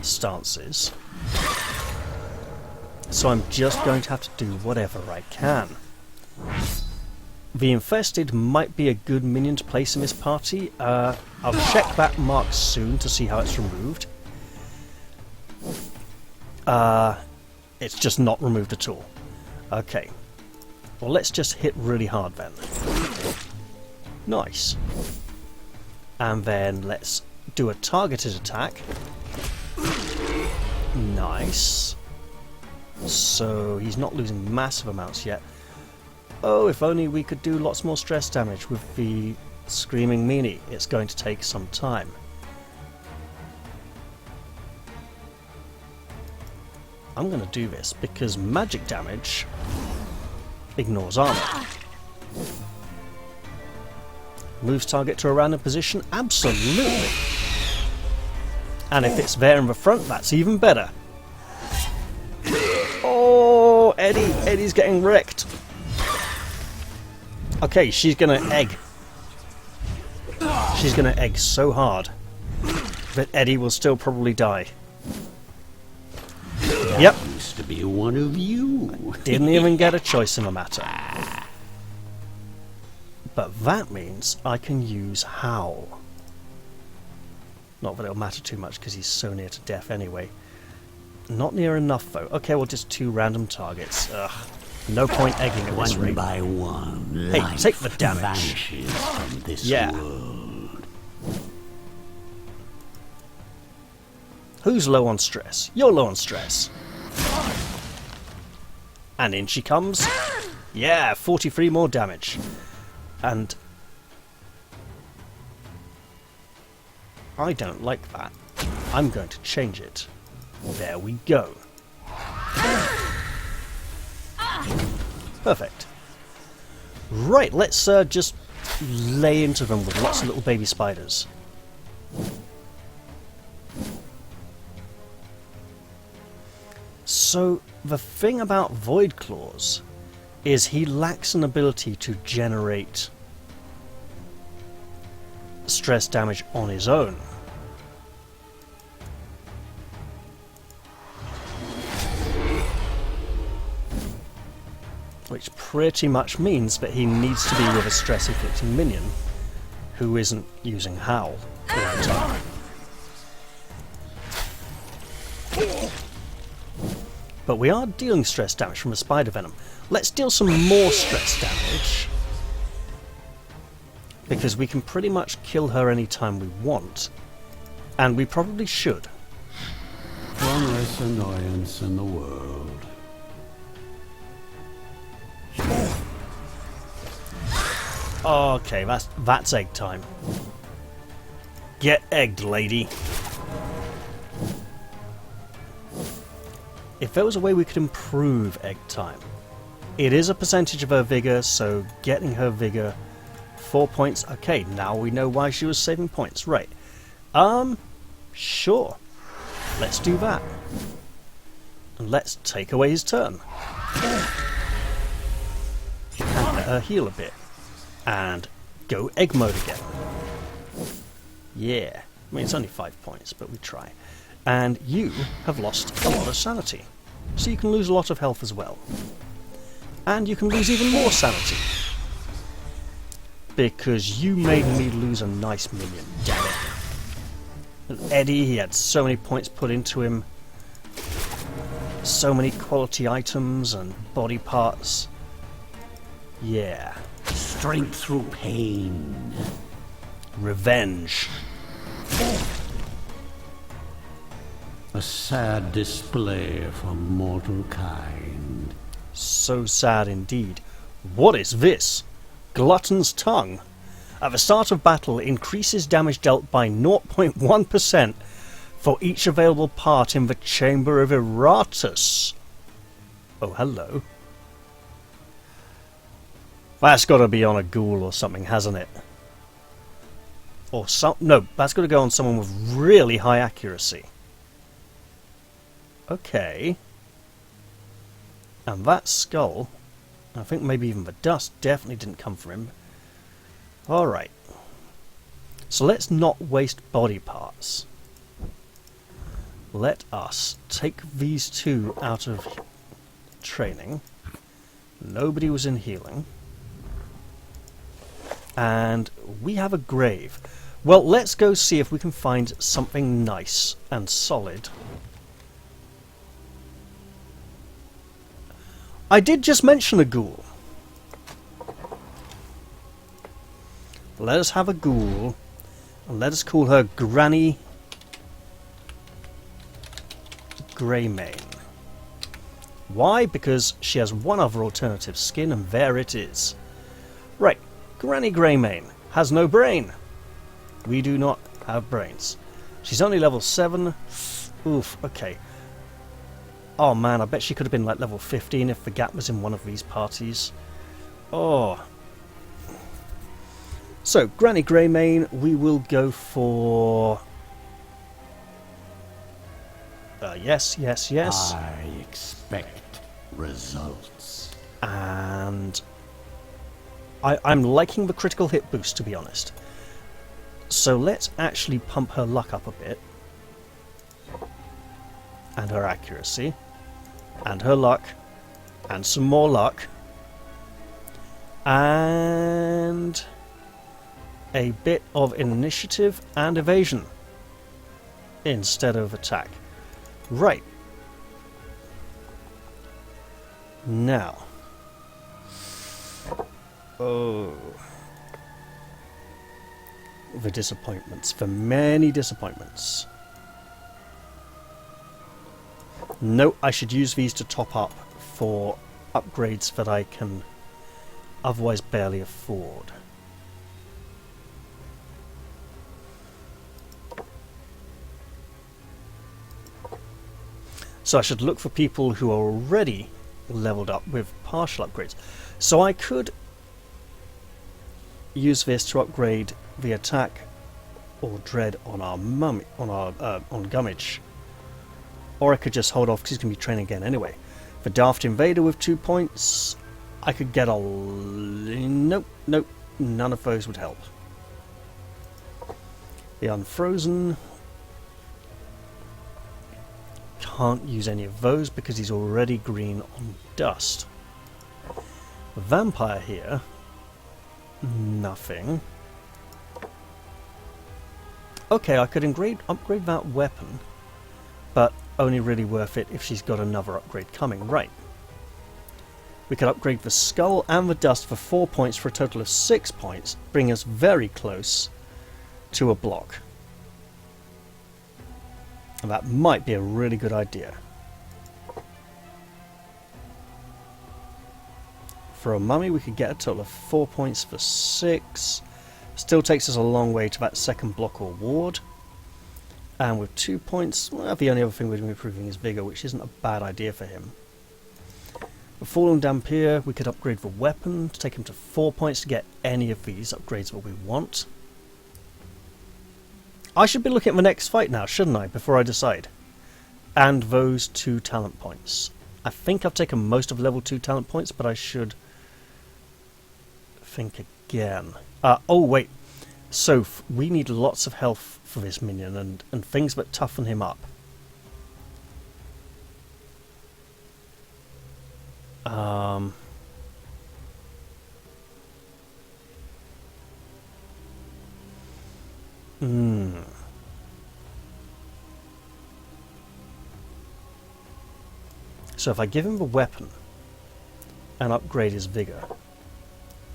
stances. So I'm just going to have to do whatever I can. The Infested might be a good minion to place in this party. I'll check that mark soon to see how it's removed. It's just not removed at all. Okay. Well, let's just hit really hard then. Nice. And then let's do a targeted attack. Nice. So he's not losing massive amounts yet. Oh, if only we could do lots more stress damage with the Screaming Meanie. It's going to take some time. I'm going to do this because magic damage ignores armor. Moves target to a random position? Absolutely. And if it's there in the front, that's even better. Oh, Eddie. Eddie's getting wrecked. Okay, she's going to egg. She's going to egg so hard that Eddie will still probably die. Yep. Used to be one of you. Didn't even get a choice in the matter. But that means I can use Howl. Not that it'll matter too much because he's so near to death anyway. Not near enough though. Okay, well just 2 random targets. Ugh. No point egging at this rate. One by one, hey, life take the damage. Vanishes from this world. Who's low on stress? You're low on stress. And in she comes. Yeah, 43 more damage. And I don't like that. I'm going to change it. There we go. Perfect. Right, let's just lay into them with lots of little baby spiders. So, the thing about Void Claws is he lacks an ability to generate stress damage on his own. Which pretty much means that he needs to be with a stress inflicting minion who isn't using Howl all the time. But we are dealing stress damage from a spider venom. Let's deal some more stress damage. Because we can pretty much kill her anytime we want. And we probably should. One less annoyance in the world. Okay, that's egg time. Get egged, lady. If there was a way we could improve egg time. It is a percentage of her vigor, so getting her vigor 4 points. Okay, now we know why she was saving points. Right. Sure. Let's do that. And let's take away his turn. And let her heal a bit. And go egg mode again. Yeah. I mean, it's only 5 points, but we try. And you have lost a lot of sanity. So you can lose a lot of health as well. And you can lose even more sanity. Because you made me lose a nice minion, damn it. And Eddie, he had so many points put into him. So many quality items and body parts. Yeah. Strength through pain. Revenge. A sad display for mortal kind. So sad indeed. What is this? Glutton's Tongue. At the start of battle, increases damage dealt by 0.1% for each available part in the Chamber of Iratus. Oh, hello. That's got to be on a ghoul or something, hasn't it? Or no, that's got to go on someone with really high accuracy. Okay. And that skull, I think maybe even the dust, definitely didn't come from him. Alright. So let's not waste body parts. Let us take these two out of training. Nobody was in healing. And we have a grave. Well, let's go see if we can find something nice and solid. I did just mention a ghoul. Let us have a ghoul. And let us call her Granny Greymane. Why? Because she has one other alternative skin, and there it is. Right, Granny Greymane has no brain. We do not have brains. She's only level 7. Oof, okay. Oh man, I bet she could have been like level 15 if the gap was in one of these parties. Oh. So, Granny Greymane, we will go for... yes. I expect results. And... I'm liking the critical hit boost, to be honest. So let's actually pump her luck up a bit. And her accuracy. And her luck. And some more luck. And... a bit of initiative and evasion. Instead of attack. Right. Now. Oh. The disappointments. The many disappointments. No, I should use these to top up for upgrades that I can otherwise barely afford. So I should look for people who are already leveled up with partial upgrades. So I could use this to upgrade the attack or dread on our mummy, on Gummidge. Or I could just hold off because he's going to be training again anyway. The Daft Invader with 2 points, I could get a... Nope, none of those would help. The Unfrozen... Can't use any of those because he's already green on dust. The Vampire here... Nothing. Okay, I could upgrade that weapon, but only really worth it if she's got another upgrade coming. Right. We could upgrade the Skull and the Dust for 4 points for a total of 6 points, bring us very close to a block. And that might be a really good idea. For a mummy, we could get a total of 4 points for 6. Still takes us a long way to that second block or ward. And with 2 points, well, the only other thing we're improving is Vigor, which isn't a bad idea for him. The Fallen Dampier, we could upgrade the weapon to take him to 4 points to get any of these upgrades that we want. I should be looking at my next fight now, shouldn't I, before I decide? And those 2 talent points. I think I've taken most of level 2 talent points, but I should think again. Oh, wait. So, we need lots of health for this minion and things that toughen him up. So if I give him the weapon and upgrade his vigor,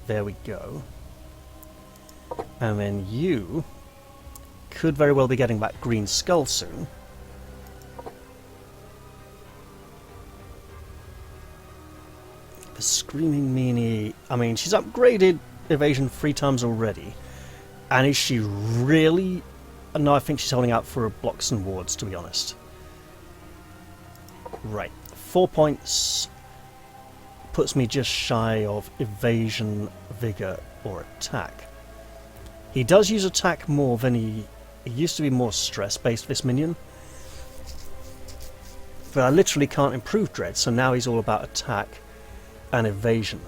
there we go. And then you could very well be getting that green skull soon. The Screaming Meanie, I mean, she's upgraded evasion 3 times already. And is she really... No, I think she's holding out for blocks and wards, to be honest. Right. 4 points puts me just shy of evasion, vigor, or attack. He does use attack more than he used to be more stress-based, this minion. But I literally can't improve Dread, so now he's all about attack and evasion.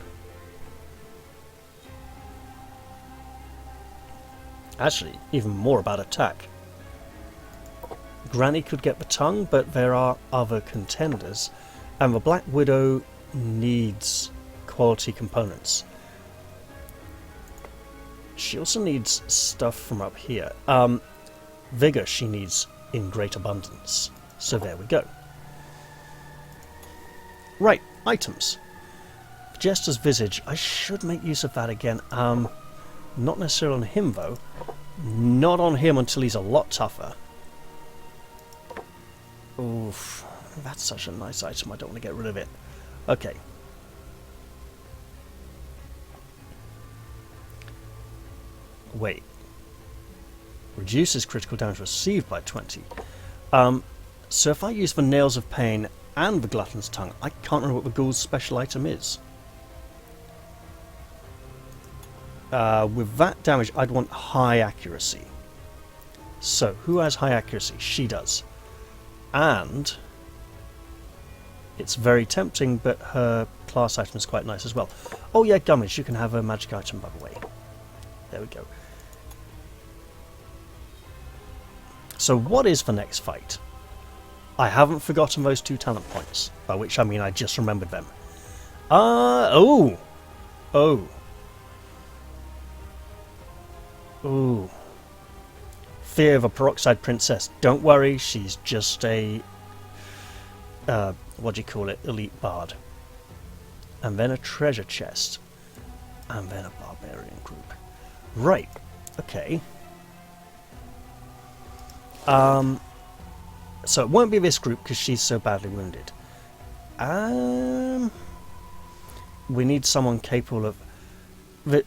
Actually, even more about attack. Granny could get the tongue, but there are other contenders. And the Black Widow needs quality components. She also needs stuff from up here. Vigor she needs in great abundance. So there we go. Right, items. Jester's Visage. I should make use of that again. Not necessarily on him, though. Not on him until he's a lot tougher. Oof. That's such a nice item, I don't want to get rid of it. Okay. Wait. Reduces critical damage received by 20. So if I use the Nails of Pain and the Glutton's Tongue, I can't remember what the Ghoul's special item is. With that damage, I'd want high accuracy. So, who has high accuracy? She does. And it's very tempting, but her class item is quite nice as well. Oh yeah, Gummidge, you can have a magic item, by the way. There we go. So what is the next fight? I haven't forgotten those 2 talent points, by which I mean I just remembered them. Oh! Fear of a peroxide princess. Don't worry, she's just a... what do you call it? Elite bard. And then a treasure chest. And then a barbarian group. Right. Okay. So it won't be this group because she's so badly wounded. We need someone capable of... The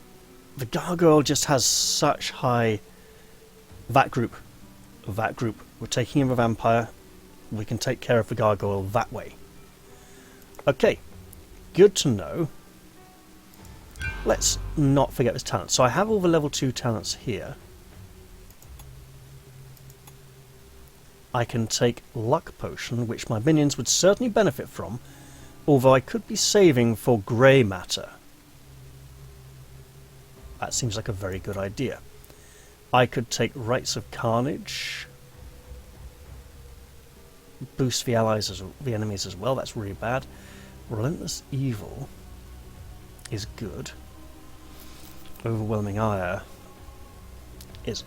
gargoyle just has such high... That group. We're taking in the vampire. We can take care of the gargoyle that way. Okay. Good to know. Let's not forget this talent. So I have all the level 2 talents here. I can take Luck Potion, which my minions would certainly benefit from, although I could be saving for grey matter. That seems like a very good idea. I could take Rites of Carnage. Boost the allies, the enemies as well, that's really bad. Relentless Evil is good. Overwhelming Ire is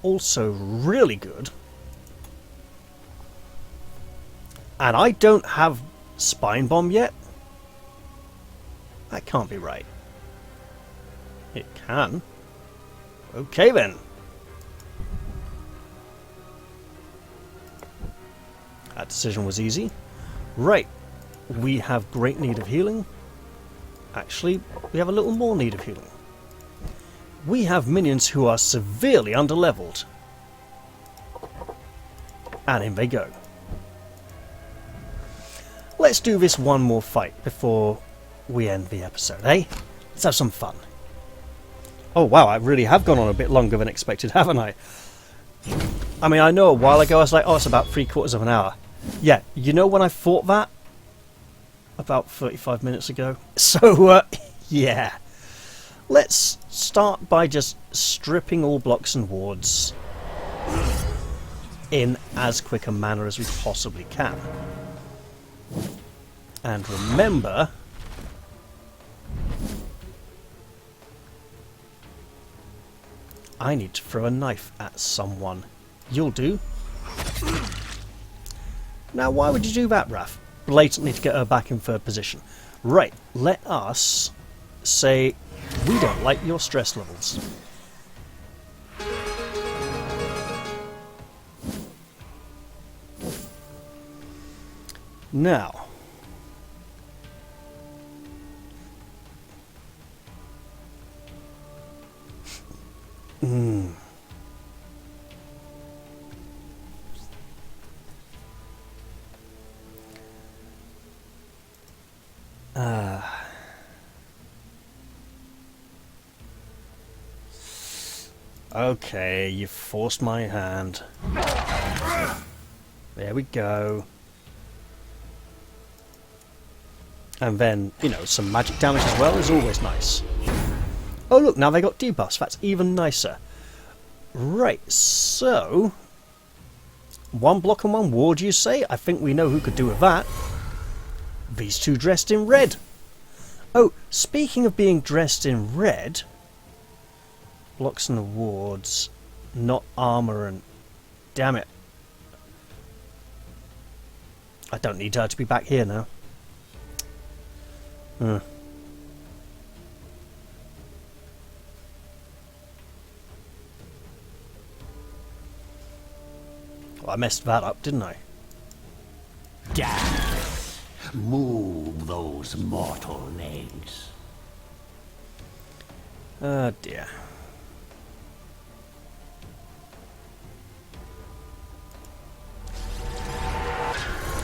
also really good. And I don't have Spine Bomb yet? That can't be right. It can. Okay then. That decision was easy. Right. We have great need of healing. Actually, we have a little more need of healing. We have minions who are severely underleveled. And in they go. Let's do this one more fight before we end the episode, eh? Let's have some fun. Oh wow, I really have gone on a bit longer than expected, haven't I? I mean, I know a while ago I was like, oh, it's about 3/4 of an hour. Yeah, you know when I thought that? About 35 minutes ago. So, yeah. Let's start by just stripping all blocks and wards in as quick a manner as we possibly can. And remember, I need to throw a knife at someone. You'll do. Now, why would you do that, Raph? Blatantly to get her back in third position. Right, let us say we don't like your stress levels. Now, okay, you forced my hand. There we go. And then, you know, some magic damage as well is always nice. Oh look, now they got debuffs, that's even nicer. Right, so... 1 block and 1 ward, you say? I think we know who could do with that. These two dressed in red. Oh, speaking of being dressed in red... Blocks and the wards, not armour and... Damn it. I don't need her to be back here now. Well, I messed that up, didn't I? Death! Move those mortal legs. Oh dear.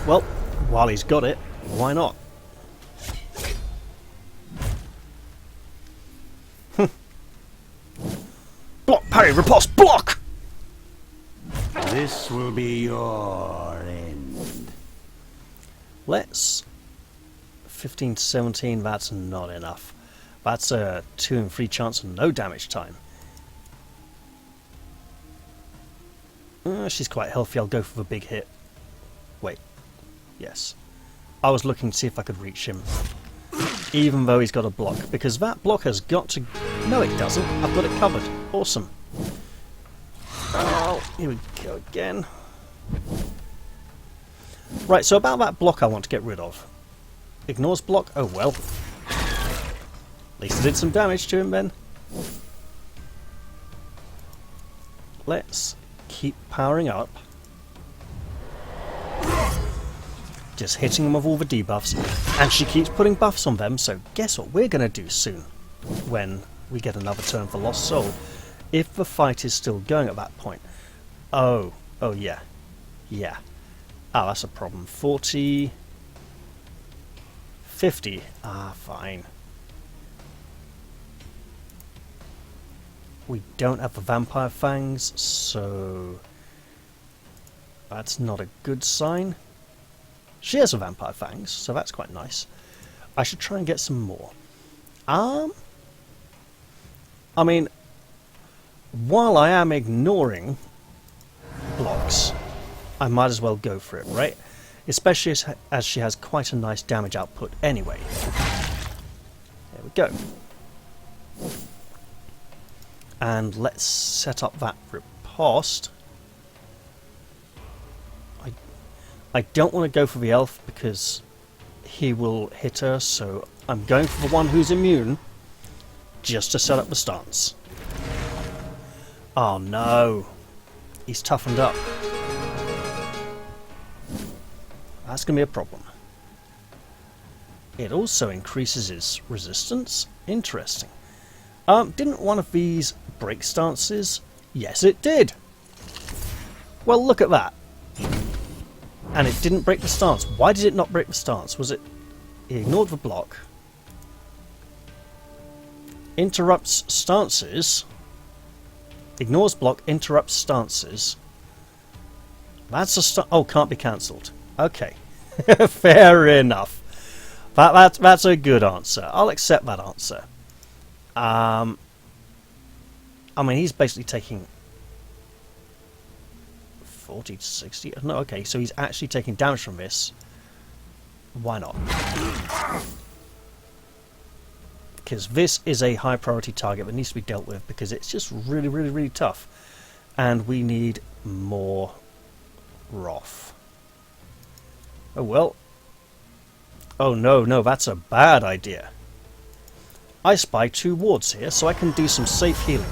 Well, while he's got it, why not? Parry, riposte, block! This will be your end. Let's... 15 to 17, that's not enough. That's a 2 in 3 chance of no damage time. She's quite healthy, I'll go for the big hit. Wait. Yes. I was looking to see if I could reach him. Even though he's got a block. Because that block has got to... No, it doesn't. I've got it covered. Awesome. Oh, here we go again. Right, so about that block I want to get rid of. Ignores block? Oh well. At least I did some damage to him then. Let's keep powering up. Just hitting them with all the debuffs. And she keeps putting buffs on them, so guess what we're going to do soon? When we get another turn for Lost Soul. If the fight is still going at that point. Oh yeah. Yeah. Ah, that's a problem. 40... 50. Ah, fine. We don't have the Vampire Fangs, so... that's not a good sign. She has a Vampire Fangs, so that's quite nice. I should try and get some more. I mean, while I am ignoring blocks, I might as well go for it, right? Especially as she has quite a nice damage output anyway. There we go. And let's set up that riposte. I don't want to go for the elf because he will hit her, so I'm going for the one who's immune just to set up the stance. Oh no, he's toughened up. That's going to be a problem. It also increases his resistance. Interesting. Didn't one of these break stances? Yes, it did. Well, look at that. And it didn't break the stance. Why did it not break the stance? Was it... he ignored the block. Interrupts stances. Ignores block, interrupts stances. That's a oh, can't be cancelled. Okay. Fair enough. That's a good answer. I'll accept that answer. I mean, he's basically taking 40 to 60. No, okay, so he's actually taking damage from this. Why not? Because this is a high priority target that needs to be dealt with because it's just really, really, really tough. And we need more Wrath. Oh well. Oh no, that's a bad idea. I spy 2 wards here, so I can do some safe healing.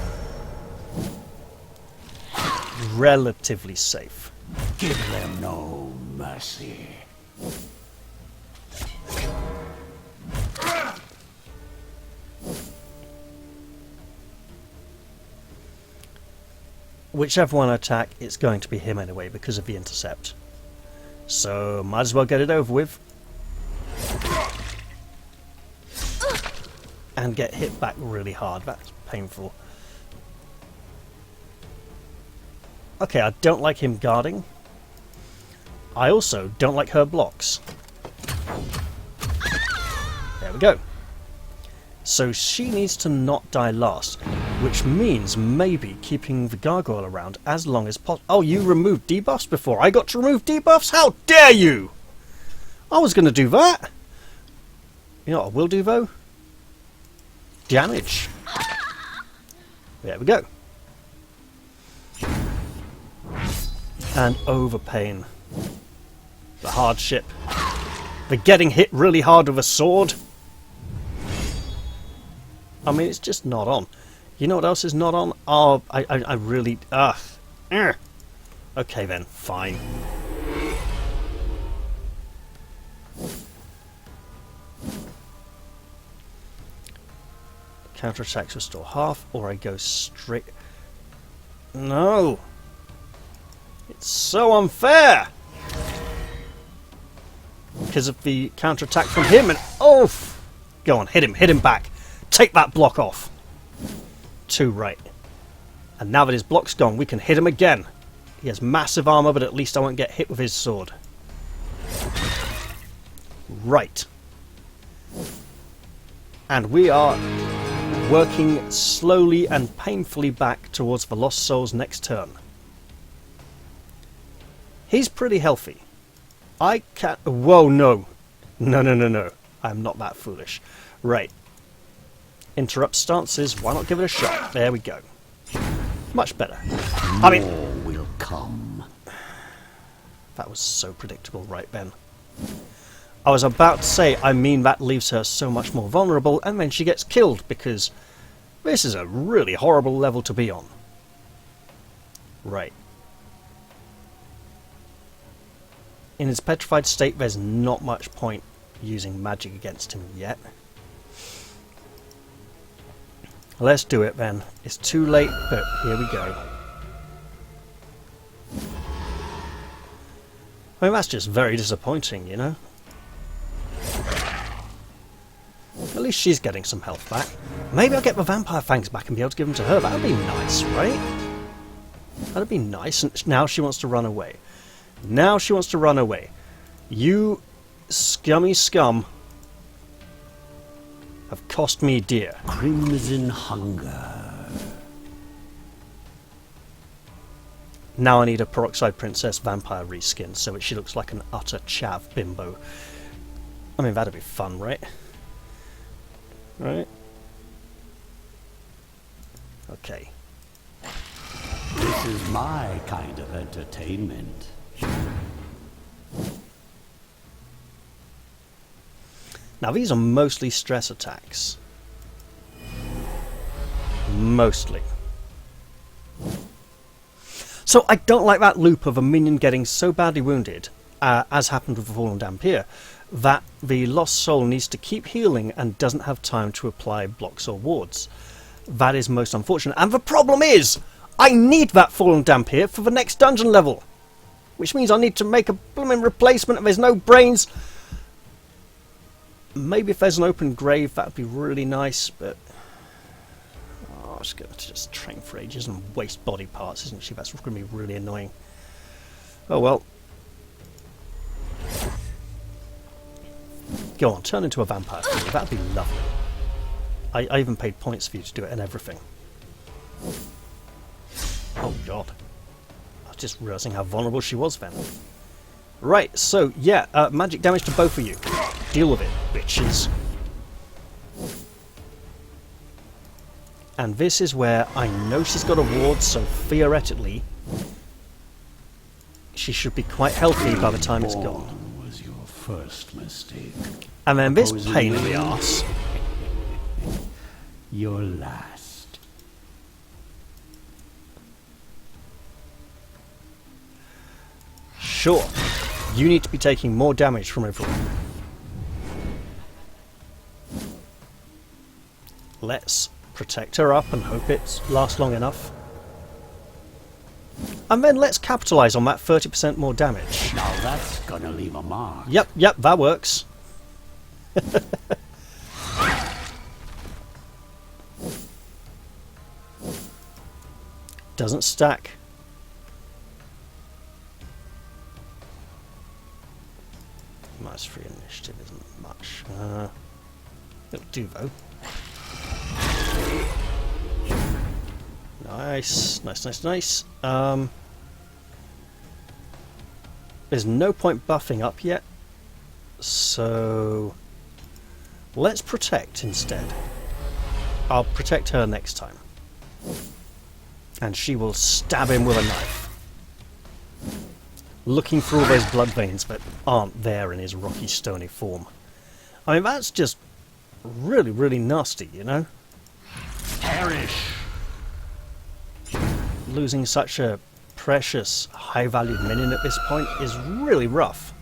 Relatively safe. Give them no mercy. Whichever one I attack, it's going to be him anyway because of the intercept. So, might as well get it over with. And get hit back really hard. That's painful. Okay, I don't like him guarding. I also don't like her blocks. There we go. So she needs to not die last, which means maybe keeping the gargoyle around as long as possible. Oh, you removed debuffs before I got to remove debuffs? How dare you! I was going to do that. You know what I will do though? Damage. There we go. And overpain. The hardship. The getting hit really hard with a sword. I mean, it's just not on. You know what else is not on? Oh, I really... Okay then, fine. Counterattacks restore half, or I go straight... No! It's so unfair! Because of the counterattack from him and... Oh! Go on, hit him back. Take that block off. 2 right. And now that his block's gone, we can hit him again. He has massive armor, but at least I won't get hit with his sword. Right. And we are working slowly and painfully back towards the Lost Soul's next turn. He's pretty healthy. I can't... Whoa, no. No. I'm not that foolish. Right. Interrupt stances. Why not give it a shot? There we go. Much better. I mean... More will come. That was so predictable, right, Ben? I was about to say, I mean, that leaves her so much more vulnerable, and then she gets killed, because this is a really horrible level to be on. Right. In his petrified state, there's not much point using magic against him yet. Let's do it then. It's too late, but here we go. I mean, that's just very disappointing, you know? At least she's getting some health back. Maybe I'll get the vampire fangs back and be able to give them to her. That would be nice, right? That would be nice. And now she wants to run away. Now she wants to run away. You scummy scum have cost me dear. Crimson hunger. Now I need a Peroxide Princess vampire reskin so that she looks like an utter chav bimbo. I mean, that'd be fun, right? Right? Okay. This is my kind of entertainment. Now these are mostly stress attacks. Mostly. So I don't like that loop of a minion getting so badly wounded, as happened with the Fallen Dampier, that the Lost Soul needs to keep healing and doesn't have time to apply blocks or wards. That is most unfortunate. And the problem is, I need that Fallen Dampier for the next dungeon level. Which means I need to make a blooming replacement and there's no brains. Maybe if there's an open grave, that would be really nice, but... Oh, she's going to just train for ages and waste body parts, isn't she? That's going to be really annoying. Oh well. Go on, turn into a vampire. That'd be lovely. I even paid points for you to do it and everything. Oh god. I was just realising how vulnerable she was then. Right, so yeah, magic damage to both of you. Deal with it, bitches. And this is where I know she's got a ward, so theoretically she should be quite healthy by the time it's gone. Was your first mistake. And then this pain in the arse. Your last. Sure, you need to be taking more damage from everyone. Let's protect her up and hope it lasts long enough. And then let's capitalise on that 30% more damage. Now that's gonna leave a mark. Yep, that works. Doesn't stack. Minus 3 initiative isn't much. It'll do though. Nice. There's no point buffing up yet, so let's protect instead. I'll protect her next time. And she will stab him with a knife. Looking for all those blood veins that aren't there in his rocky, stony form. I mean, that's just really, really nasty, you know? Perish! Losing such a precious, high-valued minion at this point is really rough.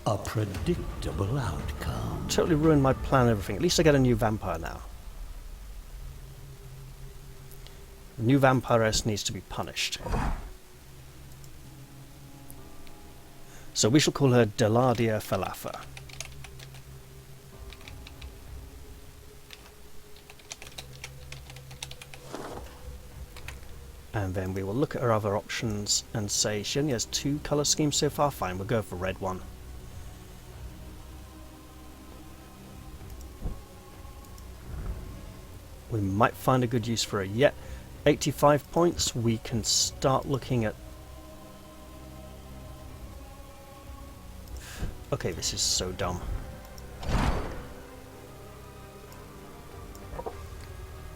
A predictable outcome. Totally ruined my plan and everything. At least I get a new vampire now. The new vampiress needs to be punished. So we shall call her Deladia Falafa. And then we will look at her other options and say she only has 2 colour schemes so far. Fine, we'll go for red one. We might find a good use for her yet. 85 points, we can start looking at... Okay, this is so dumb.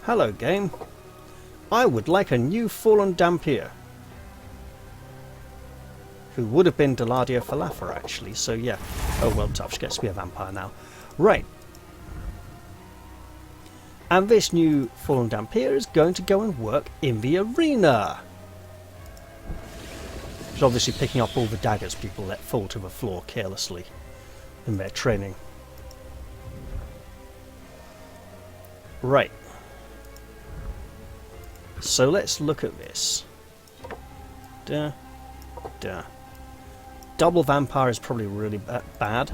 Hello, game. I would like a new Fallen Dampier. Who would have been Deladia Falafa, actually, so yeah. Oh, well, tough. She gets to be a vampire now. Right. And this new Fallen Dampier is going to go and work in the arena. She's obviously picking up all the daggers people let fall to the floor carelessly in their training. Right. So let's look at this. Duh. Double vampire is probably really bad.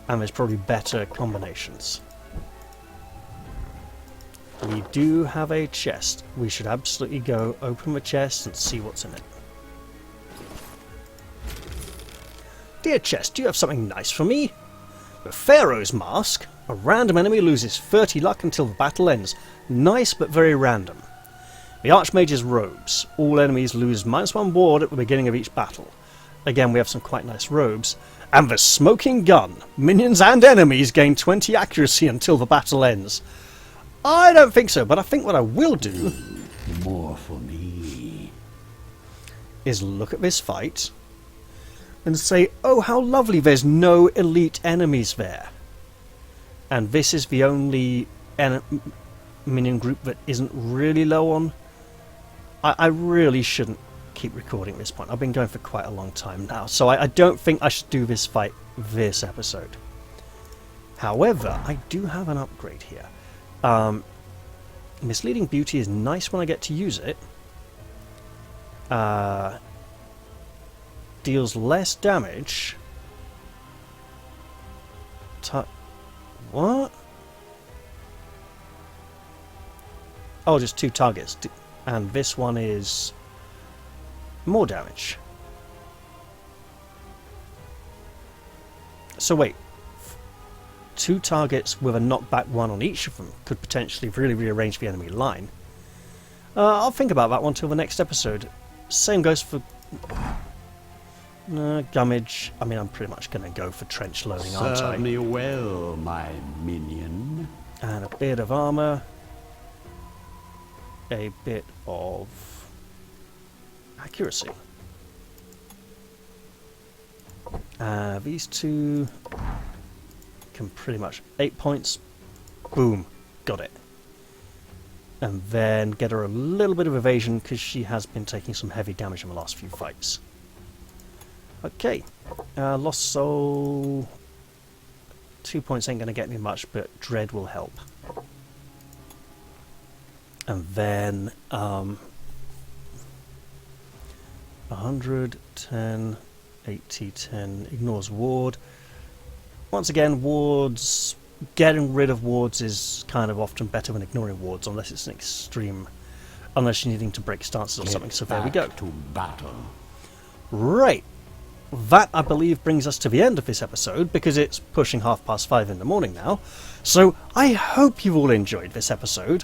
And there's probably better combinations. We do have a chest. We should absolutely go open the chest and see what's in it. Dear chest, do you have something nice for me? The Pharaoh's Mask. A random enemy loses 30 luck until the battle ends. Nice but very random. The Archmage's Robes. All enemies lose -1 ward at the beginning of each battle. Again, we have some quite nice robes. And the Smoking Gun. Minions and enemies gain 20 accuracy until the battle ends. I don't think so, but I think what I will do... More for me. ...is look at this fight and say, oh, how lovely, there's no elite enemies there. And this is the only minion group that isn't really low on... I really shouldn't keep recording at this point. I've been going for quite a long time now, so I don't think I should do this fight this episode. However, I do have an upgrade here. Misleading Beauty is nice when I get to use it. Deals less damage. What? Oh, just 2 targets. And this one is more damage. So wait. 2 targets with a knockback 1 on each of them could potentially really rearrange the enemy line. I'll think about that one till the next episode. Same goes for... Gummage. I mean, I'm pretty much going to go for trench loading, aren't I? Serve me well, my minion. And a bit of armor. A bit of accuracy. These two can pretty much 8 points. Boom, got it. And then get her a little bit of evasion because she has been taking some heavy damage in the last few fights. Okay, Lost Soul. 2 points ain't going to get me much, but Dread will help. And then 100, 10, 80, 10, ignores ward. Once again, wards, getting rid of wards is kind of often better than ignoring wards, unless it's an extreme, unless you're needing to break stances or something, so there we go. To battle. Right, that I believe brings us to the end of this episode, because it's pushing 5:30 in the morning now, so I hope you all enjoyed this episode.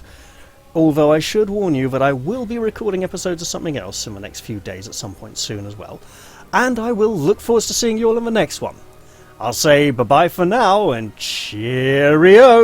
Although I should warn you that I will be recording episodes of something else in the next few days at some point soon as well. And I will look forward to seeing you all in the next one. I'll say bye-bye for now and cheerio!